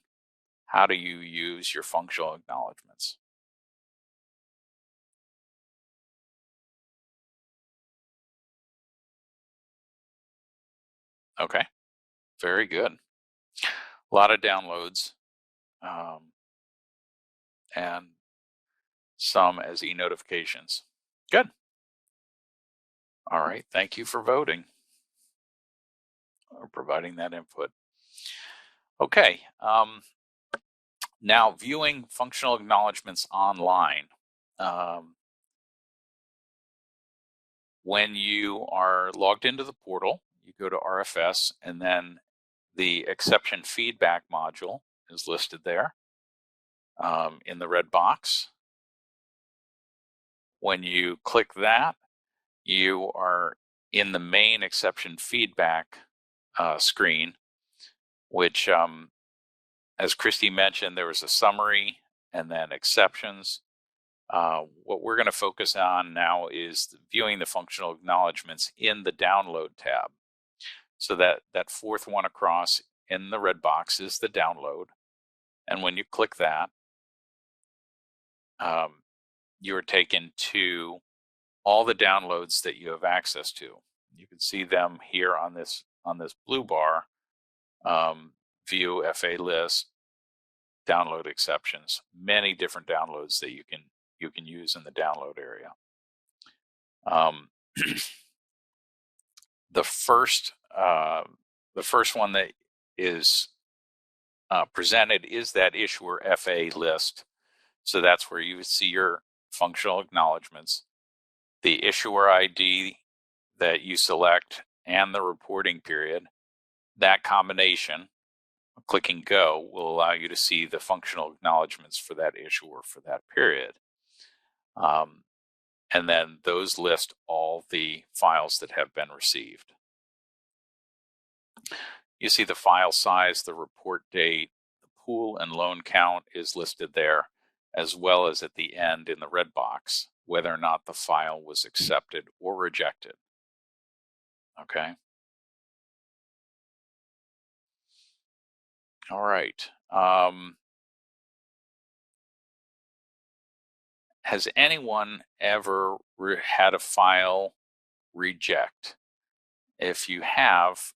How do you use your functional acknowledgements? Okay, very good. A lot of downloads, and some as e-notifications. Good. All right, thank you for voting or providing that input. Okay, now viewing functional acknowledgements online. When you are logged into the portal, you go to RFS, and then the exception feedback module is listed there in the red box. When you click that, you are in the main exception feedback screen, which, as Christy mentioned, there was a summary and then exceptions. What we're going to focus on now is viewing the functional acknowledgements in the download tab. So that fourth one across in the red box is the download. And when you click that, you're taken to all the downloads that you have access to. You can see them here on this blue bar. View FA list, download exceptions, many different downloads that you can you can use in the download area. The first one that is presented is that issuer FA list. So that's where you would see your functional acknowledgments, the issuer ID that you select, and the reporting period. That combination, clicking go, will allow you to see the functional acknowledgments for that issuer for that period. And then those list all the files that have been received. You see the file size, the report date, the pool and loan count is listed there, as well as at the end in the red box, whether or not the file was accepted or rejected. Okay. All right. Has anyone ever had a file reject? If you have,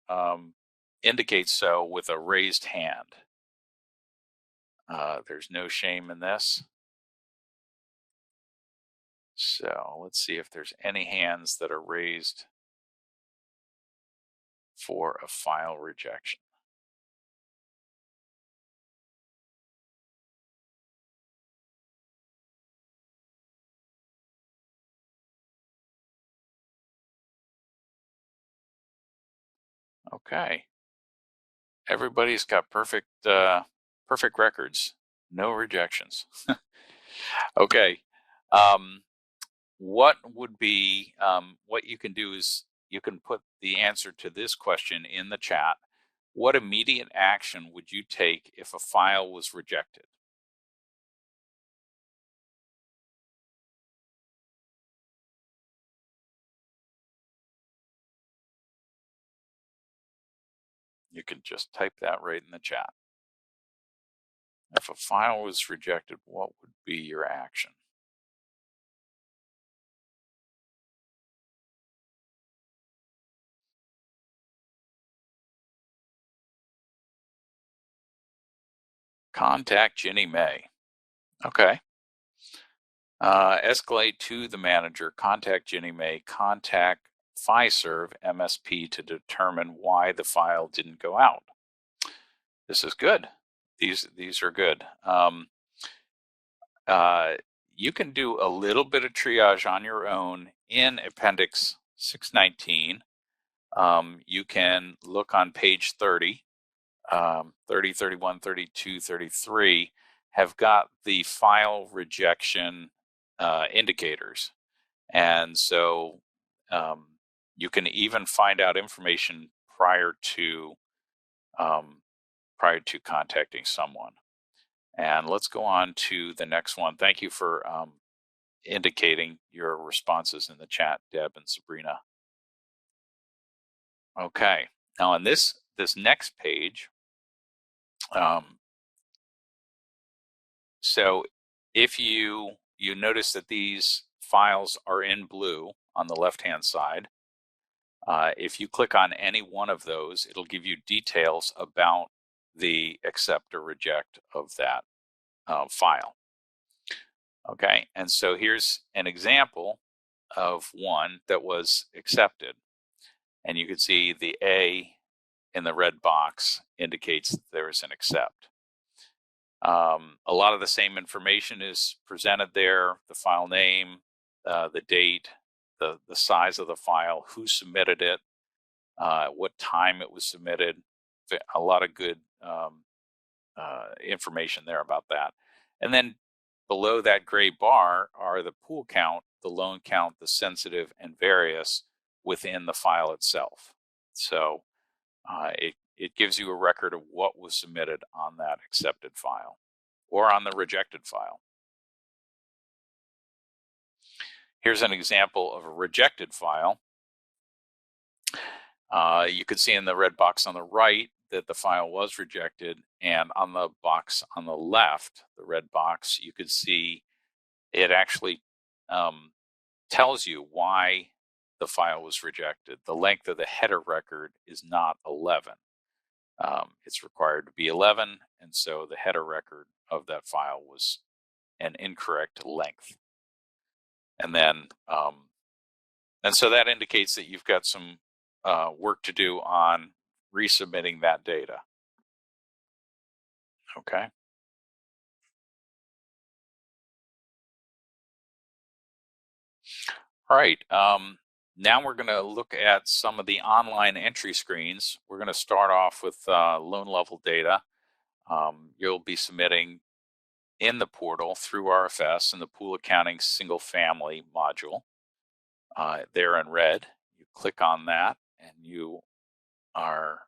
indicate so with a raised hand. There's no shame in this. So let's see if there's any hands that are raised for a file rejection. Okay. Everybody's got perfect records, no rejections. Okay. What would be, what you can do is you can put the answer to this question in the chat. What immediate action would you take if a file was rejected? You can just type that right in the chat. If a file was rejected, what would be your action? Contact Ginnie Mae. Okay. Escalate to the manager, contact Ginnie Mae, contact Fiserv MSP to determine why the file didn't go out. This is good. These are good. You can do a little bit of triage on your own in Appendix 619. You can look on page 30, 30, 31, 32, 33, have got the file rejection indicators. And so you can even find out information prior to contacting someone. And let's go on to the next one. Thank you for indicating your responses in the chat, Deb and Sabrina. Okay, now on this next page, so if you notice that these files are in blue on the left-hand side, if you click on any one of those, it'll give you details about the accept or reject of that file. Okay, and so here's an example of one that was accepted. And you can see the A in the red box indicates that there is an accept. A lot of the same information is presented there: the file name, the date, the size of the file, who submitted it, what time it was submitted. A lot of good information there about that. And then below that gray bar are the pool count, the loan count, the sensitive, and various within the file itself. So it gives you a record of what was submitted on that accepted file or on the rejected file. Here's an example of a rejected file. You could see in the red box on the right that the file was rejected, and on the box on the left, the red box, you could see it actually tells you why the file was rejected. The length of the header record is not 11. It's required to be 11, and so the header record of that file was an incorrect length. And then, and so that indicates that you've got some work to do on resubmitting that data. Okay. All right. Now we're going to look at some of the online entry screens. We're going to start off with loan level data. You'll be submitting in the portal through RFS in the Pool Accounting Single Family module. There in red, you click on that and you are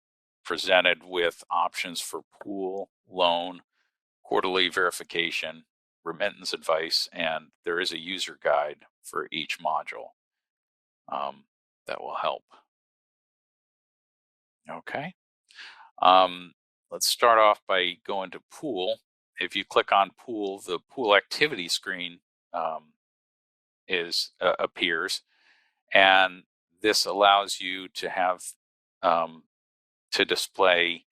presented with options for pool, loan, quarterly verification, remittance advice, and there is a user guide for each module that will help. Okay. Let's start off by going to pool. If you click on pool, the pool activity screen appears, and this allows you to have to display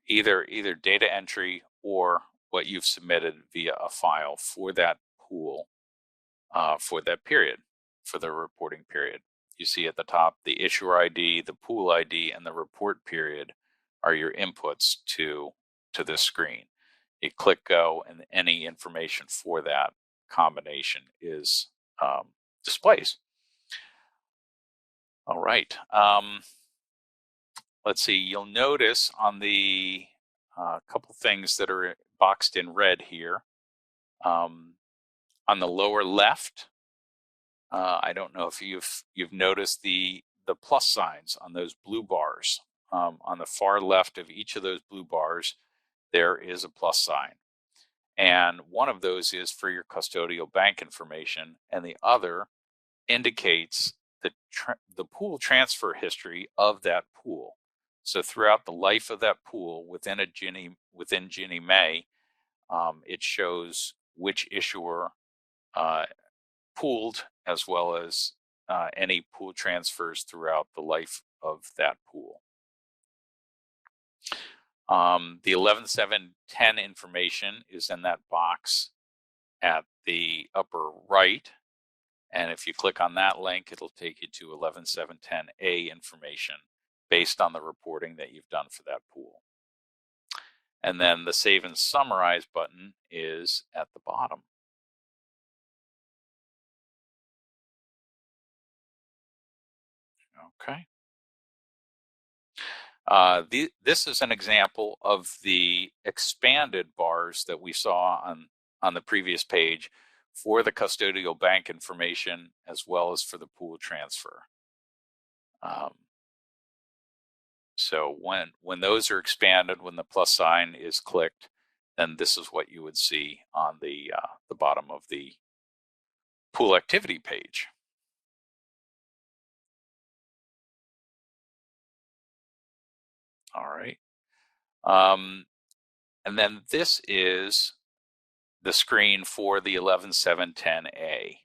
either data entry or what you've submitted via a file for that pool for that period, for the reporting period. You see at the top the issuer ID, the pool ID, and the report period are your inputs to this screen. You click go, and any information for that combination is displays. All right. Let's see. You'll notice on the couple things that are boxed in red here. On the lower left, I don't know if you've noticed the plus signs on those blue bars. On the far left of each of those blue bars, there is a plus sign. And one of those is for your custodial bank information, and the other indicates the pool transfer history of that pool. So throughout the life of that pool within Ginnie Mae, it shows which issuer pooled, as well as any pool transfers throughout the life of that pool. The 11.7.10 information is in that box at the upper right. And if you click on that link, it'll take you to 11.7.10A information based on the reporting that you've done for that pool. And then the Save and Summarize button is at the bottom. Okay. This is an example of the expanded bars that we saw on the previous page for the custodial bank information as well as for the pool transfer. So when those are expanded, when the plus sign is clicked, then this is what you would see on the bottom of the pool activity page. All right. And then this is the screen for the 11.7.10A.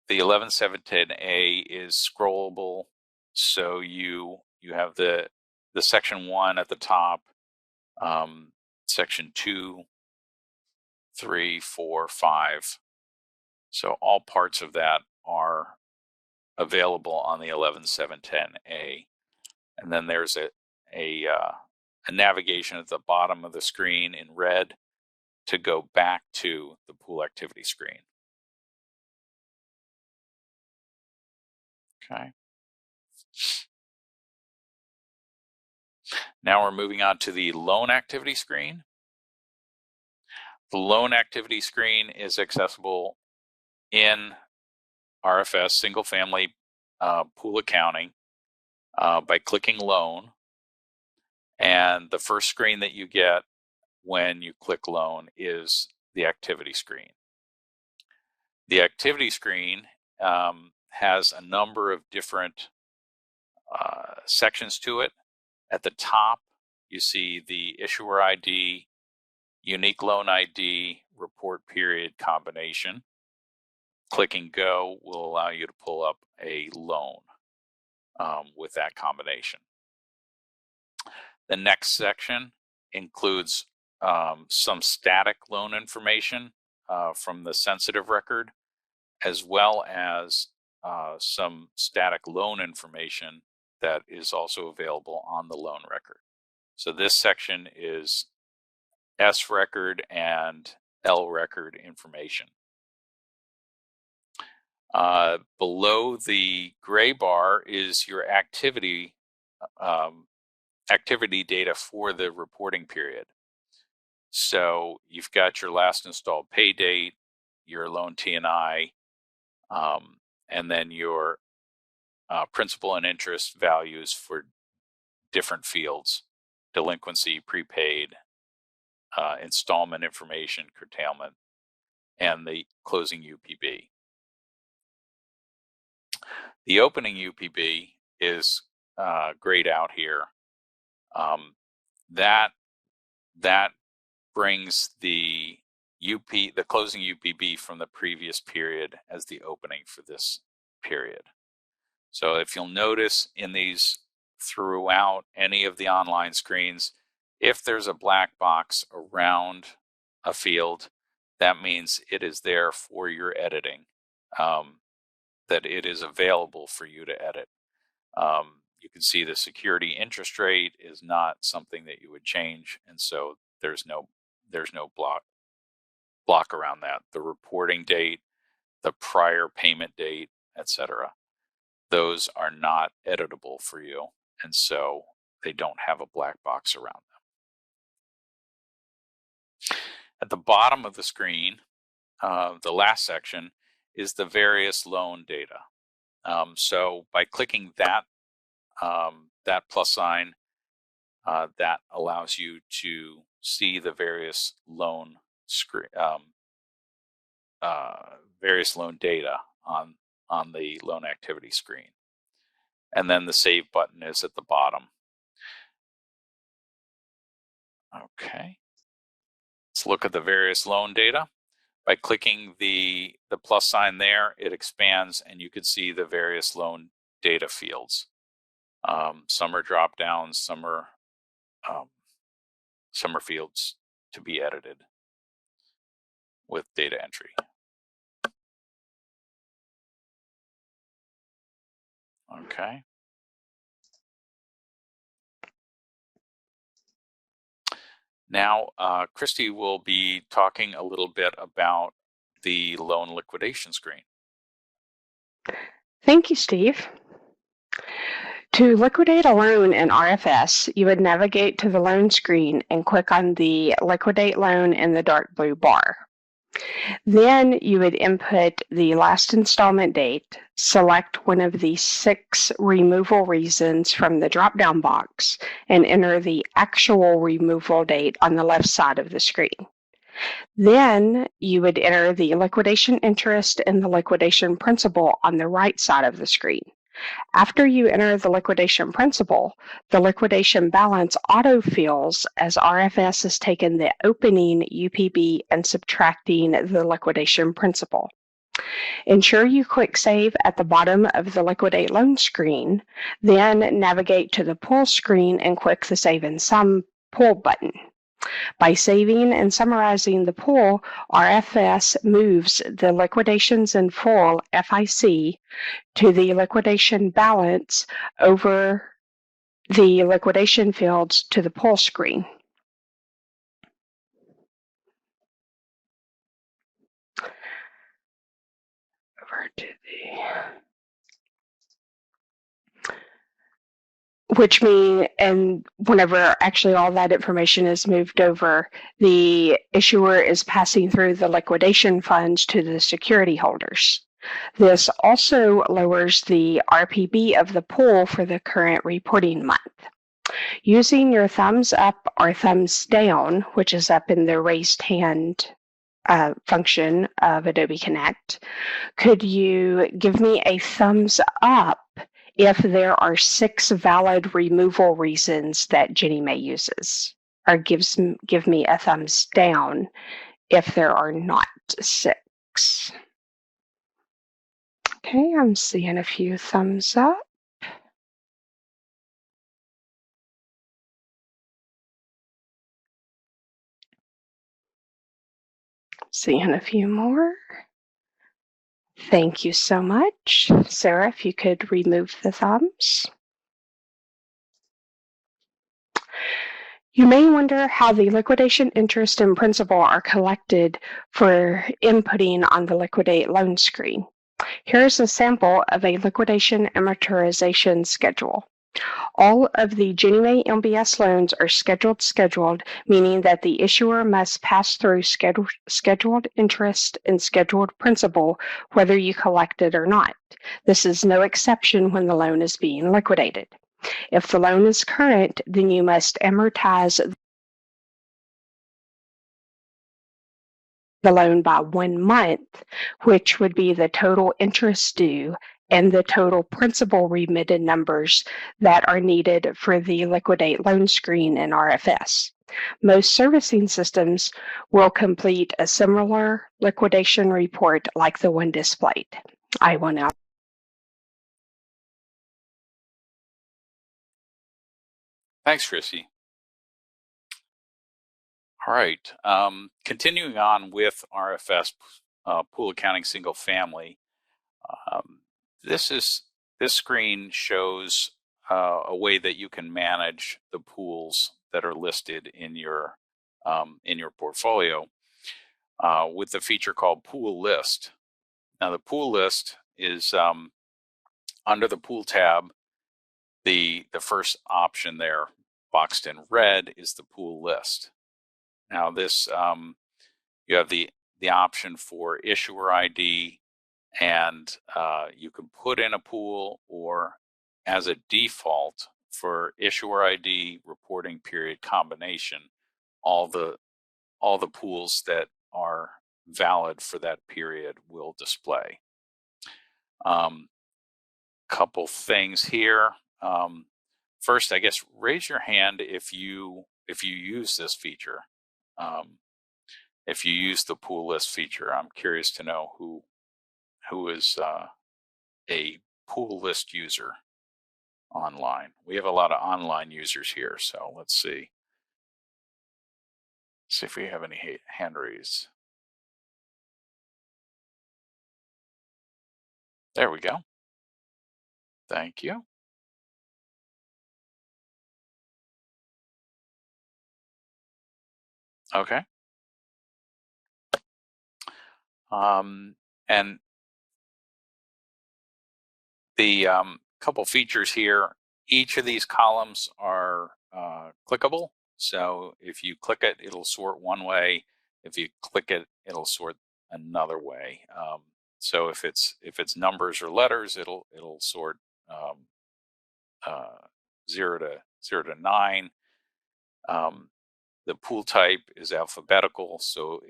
The 11.7.10A is scrollable, so you have the section 1 at the top, section 2, 3, 4, 5. So all parts of that are available on the 11.7.10A. And then there's a navigation at the bottom of the screen in red to go back to the pool activity screen. Okay. Now we're moving on to the loan activity screen. The loan activity screen is accessible in RFS Single Family Pool Accounting by clicking Loan. And the first screen that you get when you click Loan is the activity screen. The activity screen has a number of different sections to it. At the top, you see the issuer ID, unique loan ID, report period combination. Clicking Go will allow you to pull up a loan with that combination. The next section includes some static loan information from the sensitive record, as well as some static loan information that is also available on the loan record. So this section is S record and L record information. Below the gray bar is your activity data for the reporting period. So you've got your last installed pay date, your loan T&I, and then your principal and interest values for different fields: delinquency, prepaid, installment information, curtailment, and the closing UPB. The opening UPB is grayed out here. That brings the closing UPB from the previous period as the opening for this period. So if you'll notice in these throughout any of the online screens, if there's a black box around a field, that means it is there for your editing, that it is available for you to edit. You can see the security interest rate is not something that you would change, and so there's no block around that. The reporting date, the prior payment date, etc. Those are not editable for you, and so they don't have a black box around them. At the bottom of the screen, the last section is the various loan data. So by clicking that plus sign, that allows you to see the various loan data on the loan activity screen. And then the save button is at the bottom. Okay, let's look at the various loan data. By clicking the plus sign there, it expands and you can see the various loan data fields. Some are drop downs, some are fields to be edited with data entry. Okay. Now, Christy will be talking a little bit about the loan liquidation screen.
Thank you, Steve. To liquidate a loan in RFS, you would navigate to the loan screen and click on the Liquidate Loan in the dark blue bar. Then you would input the last installment date, select one of the 6 removal reasons from the drop-down box, and enter the actual removal date on the left side of the screen. Then you would enter the liquidation interest and the liquidation principal on the right side of the screen. After you enter the liquidation principal, the liquidation balance autofills as RFS has taken the opening UPB and subtracting the liquidation principal. Ensure you click Save at the bottom of the Liquidate Loan screen, then navigate to the Pull screen and click the Save and Sum Pull button. By saving and summarizing the pull, RFS moves the liquidations in full FIC to the liquidation balance over the liquidation fields to the pull screen. Over to which means, and whenever actually all that information is moved over, the issuer is passing through the liquidation funds to the security holders. This also lowers the RPB of the pool for the current reporting month. Using your thumbs up or thumbs down, which is up in the raised hand function of Adobe Connect, could you give me a thumbs up if there are 6 valid removal reasons that Ginnie Mae uses, or give me a thumbs down if there are not 6. Okay, I'm seeing a few thumbs up. Seeing a few more. Thank you so much. Sarah, if you could remove the thumbs. You may wonder how the liquidation interest and principal are collected for inputting on the liquidate loan screen. Here's a sample of a liquidation amortization schedule. All of the Ginnie Mae MBS loans are scheduled, meaning that the issuer must pass through scheduled interest and scheduled principal, whether you collect it or not. This is no exception when the loan is being liquidated. If the loan is current, then you must amortize the loan by 1 month, which would be the total interest due and the total principal remitted numbers that are needed for the liquidate loan screen in RFS. Most servicing systems will complete a similar liquidation report like the one displayed. I will now.
Thanks, Chrissy. All right, continuing on with RFS pool accounting single family. This screen shows a way that you can manage the pools that are listed in your portfolio with the feature called Pool List. Now, the Pool List is under the Pool tab. The first option there, boxed in red, is the Pool List. Now, this you have the option for issuer ID, and you can put in a pool, or as a default for issuer ID reporting period combination, all the pools that are valid for that period will display. Couple things here. First, I guess raise your hand if you use this feature. If you use the pool list feature, I'm curious to know who is a pool list user online. We have a lot of online users here, so let's see. See if we have any hand raised. There we go. Thank you. Okay. And the couple features here, each of these columns are clickable. So if you click it, it'll sort one way. If you click it, it'll sort another way. So if it's numbers or letters, it'll sort 0 to 9. The pool type is alphabetical, so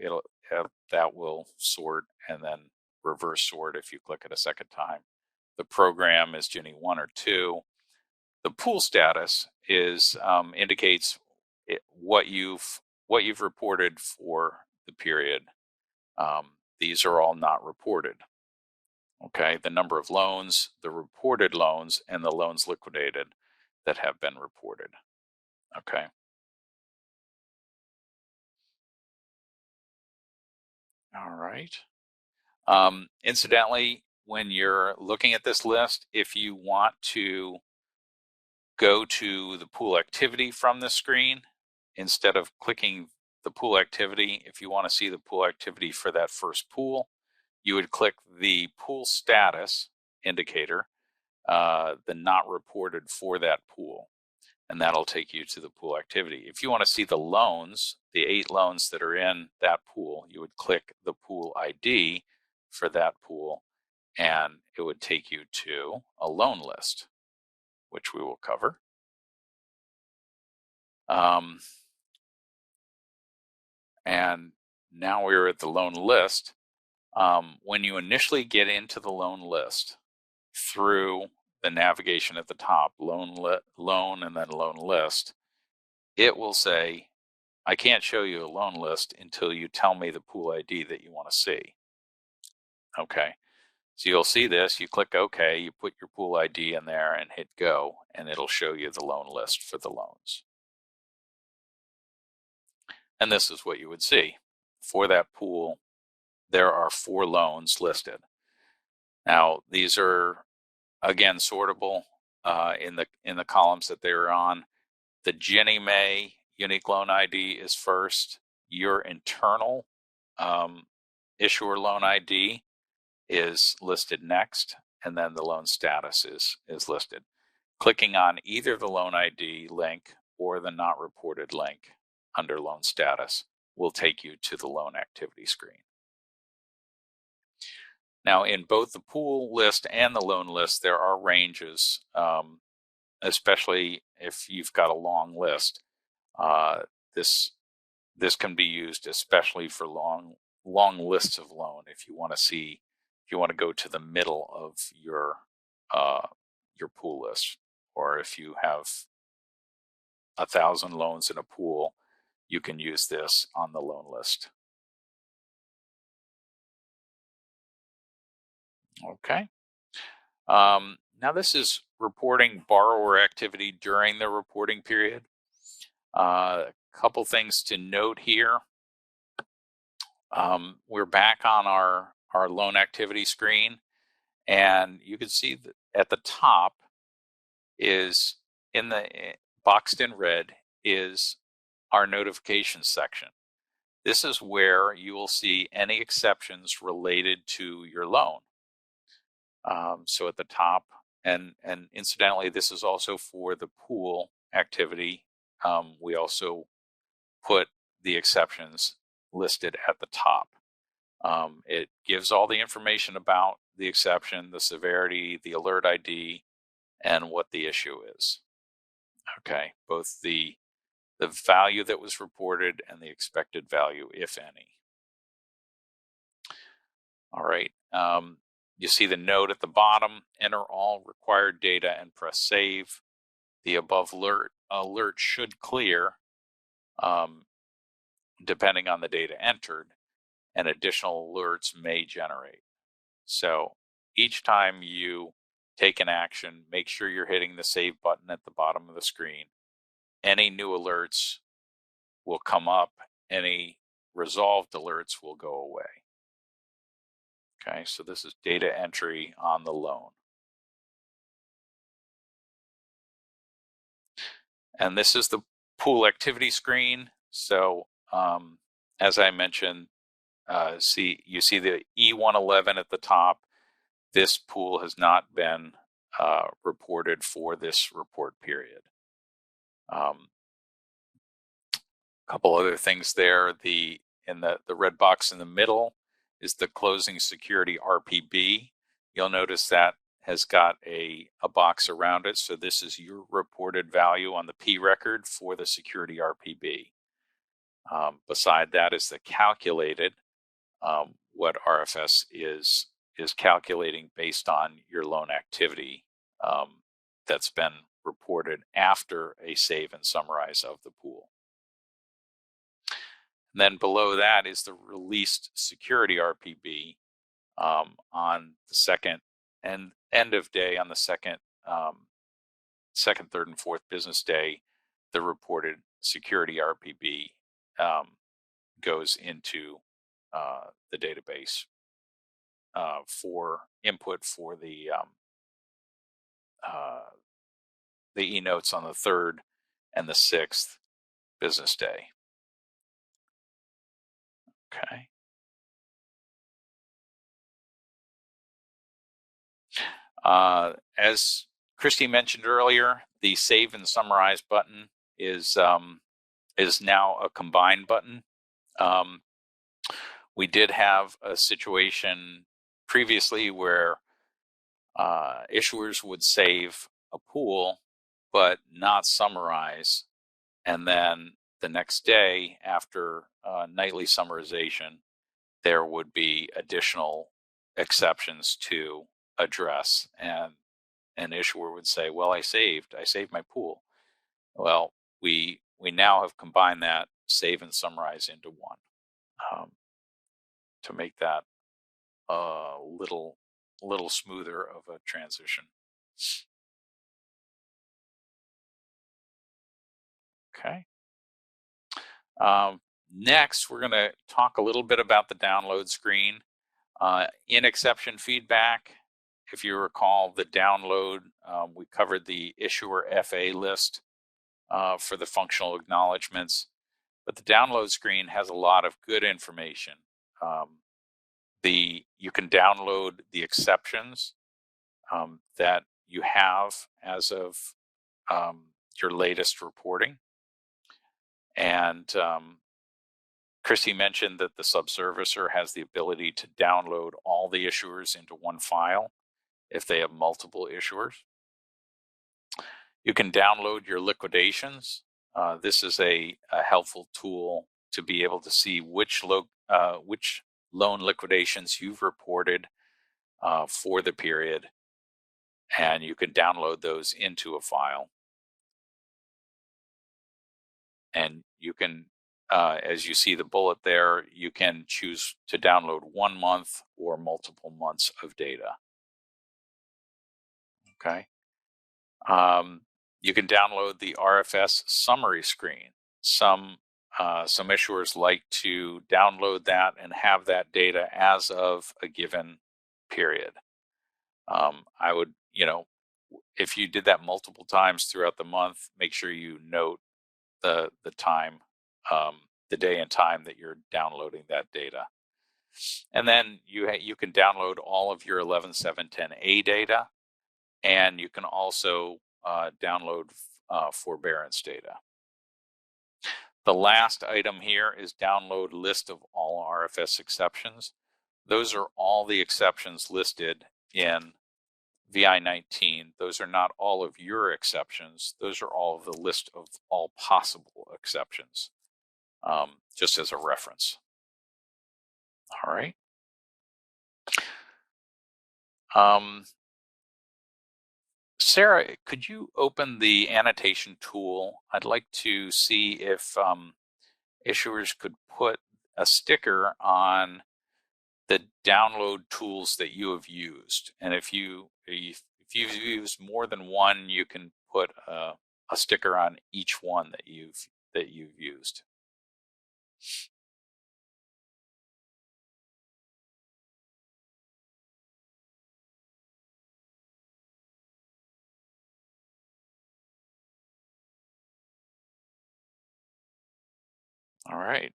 that will sort and then reverse sort if you click it a second time. The program is Ginnie 1 or 2. The pool status is indicates what you've reported for the period. These are all not reported. Okay, the number of loans, the reported loans, and the loans liquidated that have been reported. Okay. All right. Incidentally, when you're looking at this list, if you want to go to the pool activity from the screen, instead of clicking the pool activity, if you want to see the pool activity for that first pool, you would click the pool status indicator, the not reported for that pool, and that'll take you to the pool activity. If you want to see the loans, the 8 loans that are in that pool, you would click the pool ID for that pool, and it would take you to a loan list, which we will cover. And now we're at the loan list. When you initially get into the loan list through the navigation at the top, loan and then loan list, it will say, I can't show you a loan list until you tell me the pool ID that you want to see. Okay, so you'll see this, you click OK, you put your pool ID in there and hit go, and it'll show you the loan list for the loans. And this is what you would see. For that pool, there are 4 loans listed. Now, these are, again, sortable in the columns that they're on. The Ginnie Mae unique loan ID is first. Your internal issuer loan ID is listed next, and then the loan status is listed. Clicking on either the loan ID link or the not reported link under loan status will take you to the loan activity screen. Now, in both the pool list and the loan list, there are ranges, especially if you've got a long list. This can be used especially for long lists of loan. If you want to go to the middle of your pool list, or if you have 1,000 loans in a pool, you can use this on the loan list. Okay. Now this is reporting borrower activity during the reporting period. A couple things to note here. We're back on our loan activity screen, and you can see that at the top is, in the boxed in red, is our notifications section. This is where you will see any exceptions related to your loan. So at the top, and incidentally, this is also for the pool activity. We also put the exceptions listed at the top. It gives all the information about the exception, the severity, the alert ID, and what the issue is. Okay, both the value that was reported and the expected value, if any. All right. You see the note at the bottom: enter all required data and press save. The above alert should clear depending on the data entered, and additional alerts may generate. So each time you take an action, make sure you're hitting the save button at the bottom of the screen. Any new alerts will come up. Any resolved alerts will go away. Okay, so this is data entry on the loan. And this is the pool activity screen. So as I mentioned, you see the E111 at the top. This pool has not been reported for this report period. A couple other things there. In the red box in the middle is the closing security RPB. You'll notice that has got a box around it. So this is your reported value on the P record for the security RPB. Beside that is the calculated, what RFS is calculating based on your loan activity that's been reported after a save and summarize of the pool. And then below that is the released security RPB on the second and end of day, on the second, third, and fourth business day. The reported security RPB goes into the database for input for the e-notes on the third and the sixth business day. Okay. As Christy mentioned earlier, the save and summarize button is now a combined button. We did have a situation previously where issuers would save a pool but not summarize, and then the next day, after nightly summarization, there would be additional exceptions to address, and an issuer would say, well, I saved my pool. Well, we now have combined that save and summarize into one to make that a little smoother of a transition. Okay. Next, we're going to talk a little bit about the download screen. In exception feedback, if you recall the download, we covered the issuer FA list for the functional acknowledgements, but the download screen has a lot of good information. You can download the exceptions that you have as of your latest reporting. And Christy mentioned that the subservicer has the ability to download all the issuers into one file if they have multiple issuers. You can download your liquidations. This is a helpful tool to be able to see which loan liquidations you've reported for the period, and you can download those into a file. And you can, as you see the bullet there, you can choose to download 1 month or multiple months of data. Okay. You can download the RFS summary screen. Some issuers like to download that and have that data as of a given period. I would, if you did that multiple times throughout the month, make sure you note the time, the day and time that you're downloading that data. And then you can download all of your 11.710A data, and you can also download forbearance data. The last item here is download list of all RFS exceptions. Those are all the exceptions listed in VI-19. Those are not all of your exceptions. Those are all of the list of all possible exceptions, just as a reference. All right. Sarah, could you open the annotation tool? I'd like to see if issuers could put a sticker on the download tools that you have used. And if you've used more than one, you can put a sticker on each one that you've used. All right.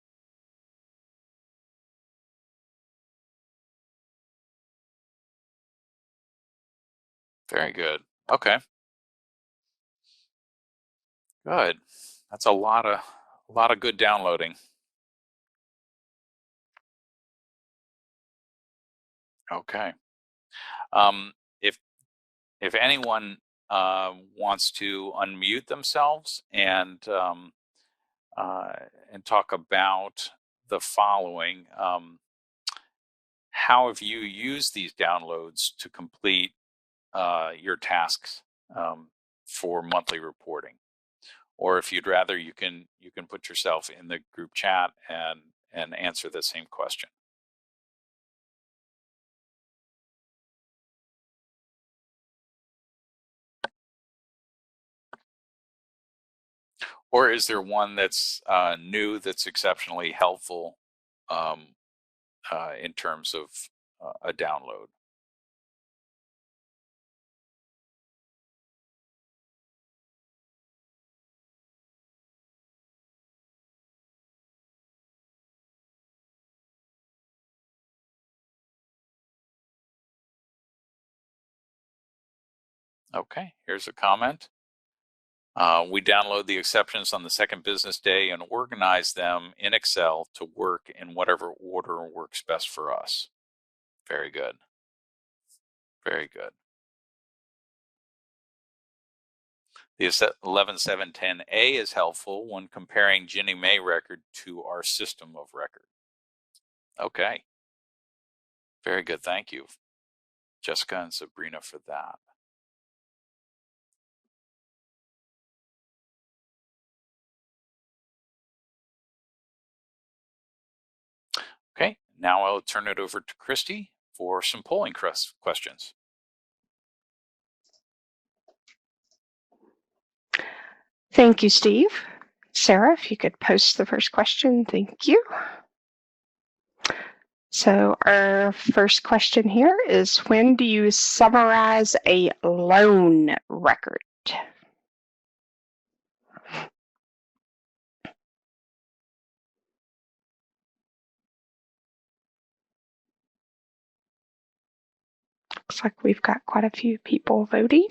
Very good. Okay. Good. That's a lot of good downloading. Okay. If anyone wants to unmute themselves and talk about the following, how have you used these downloads to complete your tasks for monthly reporting? Or if you'd rather, you can put yourself in the group chat and answer the same question. Or is there one that's new that's exceptionally helpful in terms of a download? Okay, here's a comment. We download the exceptions on the second business day and organize them in Excel to work in whatever order works best for us. Very good. Very good. The 11.710A is helpful when comparing Ginnie Mae record to our system of record. Okay. Very good. Thank you, Jessica and Sabrina, for that. Okay, now I'll turn it over to Christy for some polling questions.
Thank you, Steve. Sarah, if you could post the first question, thank you. So our first question here is, when do you summarize a loan record? Looks like we've got quite a few people voting.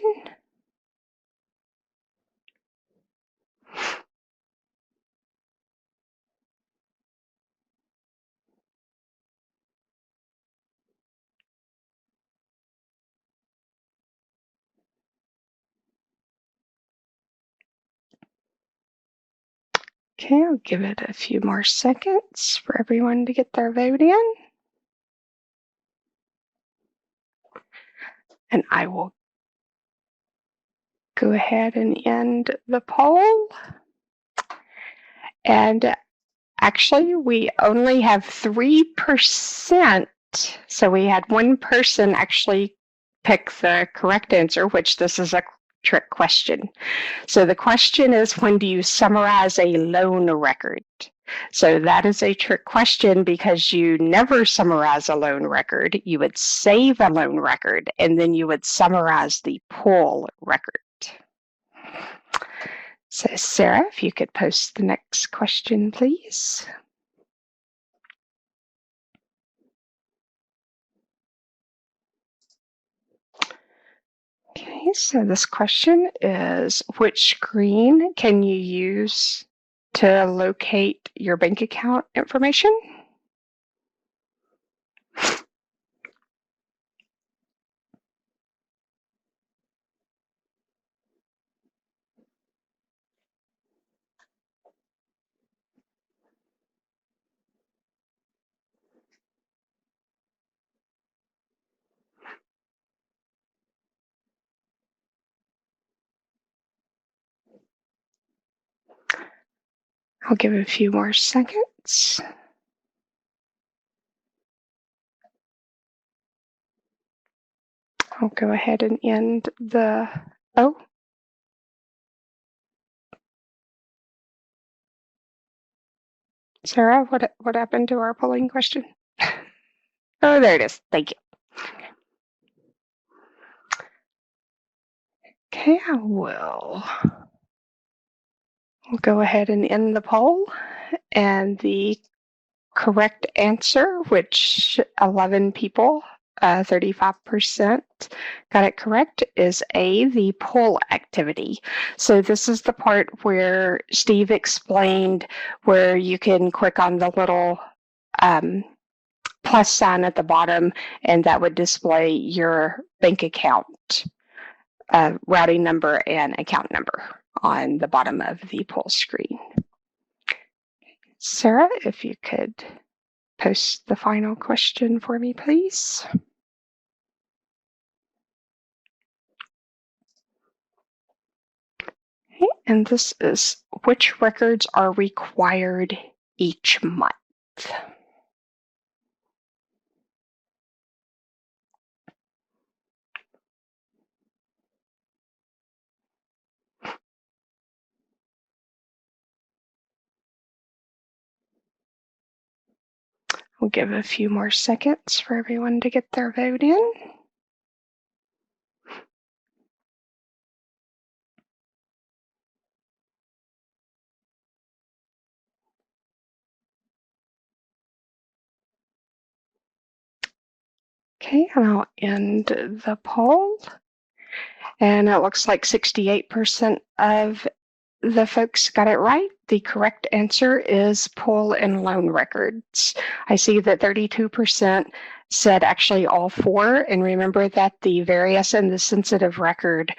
Okay, I'll give it a few more seconds for everyone to get their vote in. And I will go ahead and end the poll. And actually, we only have 3%. So we had one person actually pick the correct answer, which this is a trick question. So the question is, when do you summarize a loan record? So that is a trick question because you never summarize a loan record. You would save a loan record and then you would summarize the pull record. So Sarah, if you could post the next question, please. Okay, so this question is, which screen can you use to locate your bank account information? I'll give it a few more seconds. I'll go ahead and end the, oh. Sarah, what happened to our polling question? Oh, there it is. Thank you. Okay, I'll go ahead and end the poll. And the correct answer, which 11 people, 35% got it correct, is A, the pull activity. So this is the part where Steve explained where you can click on the little plus sign at the bottom, and that would display your bank account routing number and account number on the bottom of the pull screen. Sarah, if you could post the final question for me, please. Okay, and this is, which records are required each month? We'll give a few more seconds for everyone to get their vote in. Okay, and I'll end the poll. And it looks like 68% of the folks got it right. The correct answer is pull and loan records. I see that 32% said actually all four. And remember that the various and the sensitive record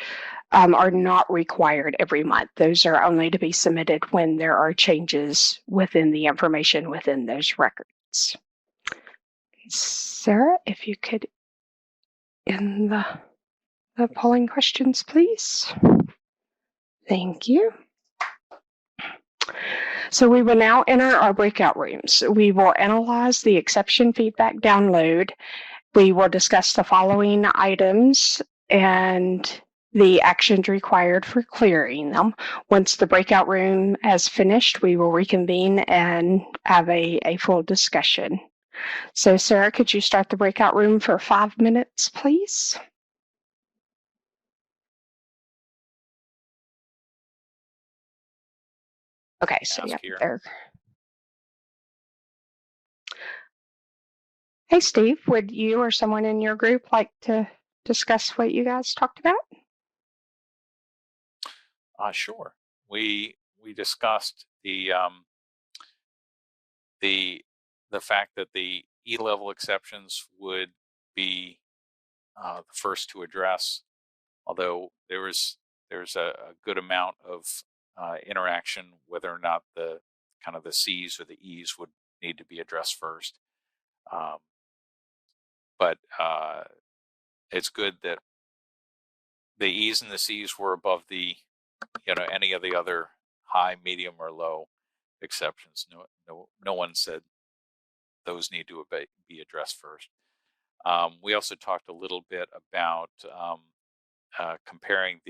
are not required every month. Those are only to be submitted when there are changes within the information within those records. Sarah, if you could end the polling questions, please. Thank you. So we will now enter our breakout rooms. We will analyze the exception feedback download. We will discuss the following items, and the actions required for clearing them. Once the breakout room has finished, we will reconvene and have a full discussion. So Sarah, could you start the breakout room for 5 minutes, please? Okay, so yeah, there. Hey, Steve, would you or someone in your group like to discuss what you guys talked about?
Sure. We discussed the fact that the E-level exceptions would be the first to address, although there's a good amount of interaction whether or not the kind of the C's or the E's would need to be addressed first. But it's good that the E's and the C's were above the, any of the other high, medium, or low exceptions. No one said those need to be addressed first. We also talked a little bit about comparing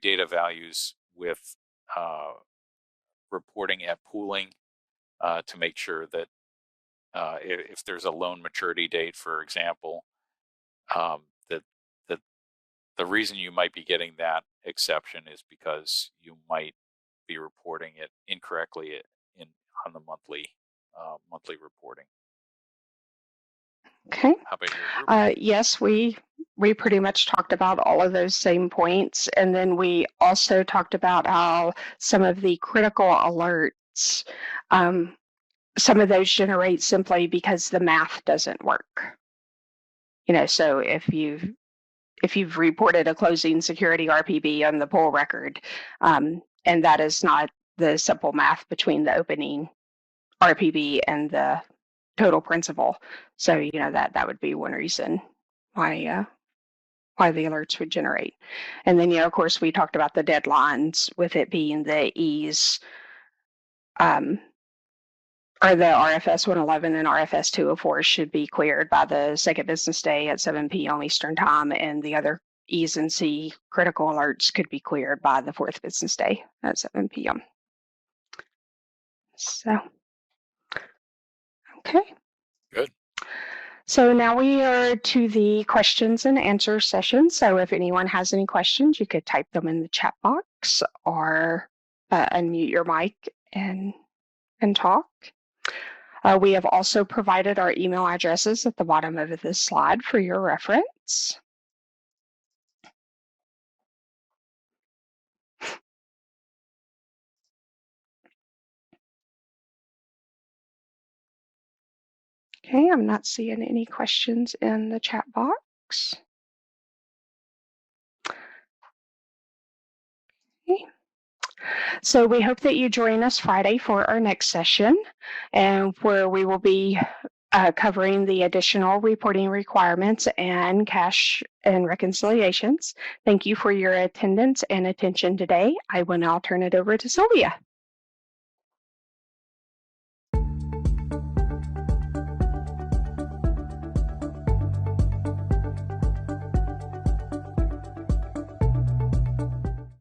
data values with reporting at pooling to make sure that if there's a loan maturity date, for example, that the reason you might be getting that exception is because you might be reporting it incorrectly on the monthly reporting.
Okay.
How about your group?
Yes, we pretty much talked about all of those same points, and then we also talked about how some of the critical alerts, some of those generate simply because the math doesn't work. So if you've reported a closing security RPB on the pool record, and that is not the simple math between the opening RPB and the total principal. So, that would be one reason why the alerts would generate. And then, of course, we talked about the deadlines with it being the E's, or the RFS 111 and RFS 204 should be cleared by the second business day at 7 p.m. Eastern Time, and the other E's and C critical alerts could be cleared by the fourth business day at 7 p.m. So, okay.
Good.
So now we are to the questions and answer session. So if anyone has any questions, you could type them in the chat box or unmute your mic and talk. We have also provided our email addresses at the bottom of this slide for your reference. Okay, I'm not seeing any questions in the chat box. Okay. So we hope that you join us Friday for our next session, and where we will be covering the additional reporting requirements and cash and reconciliations. Thank you for your attendance and attention today. I will now turn it over to Sylvia.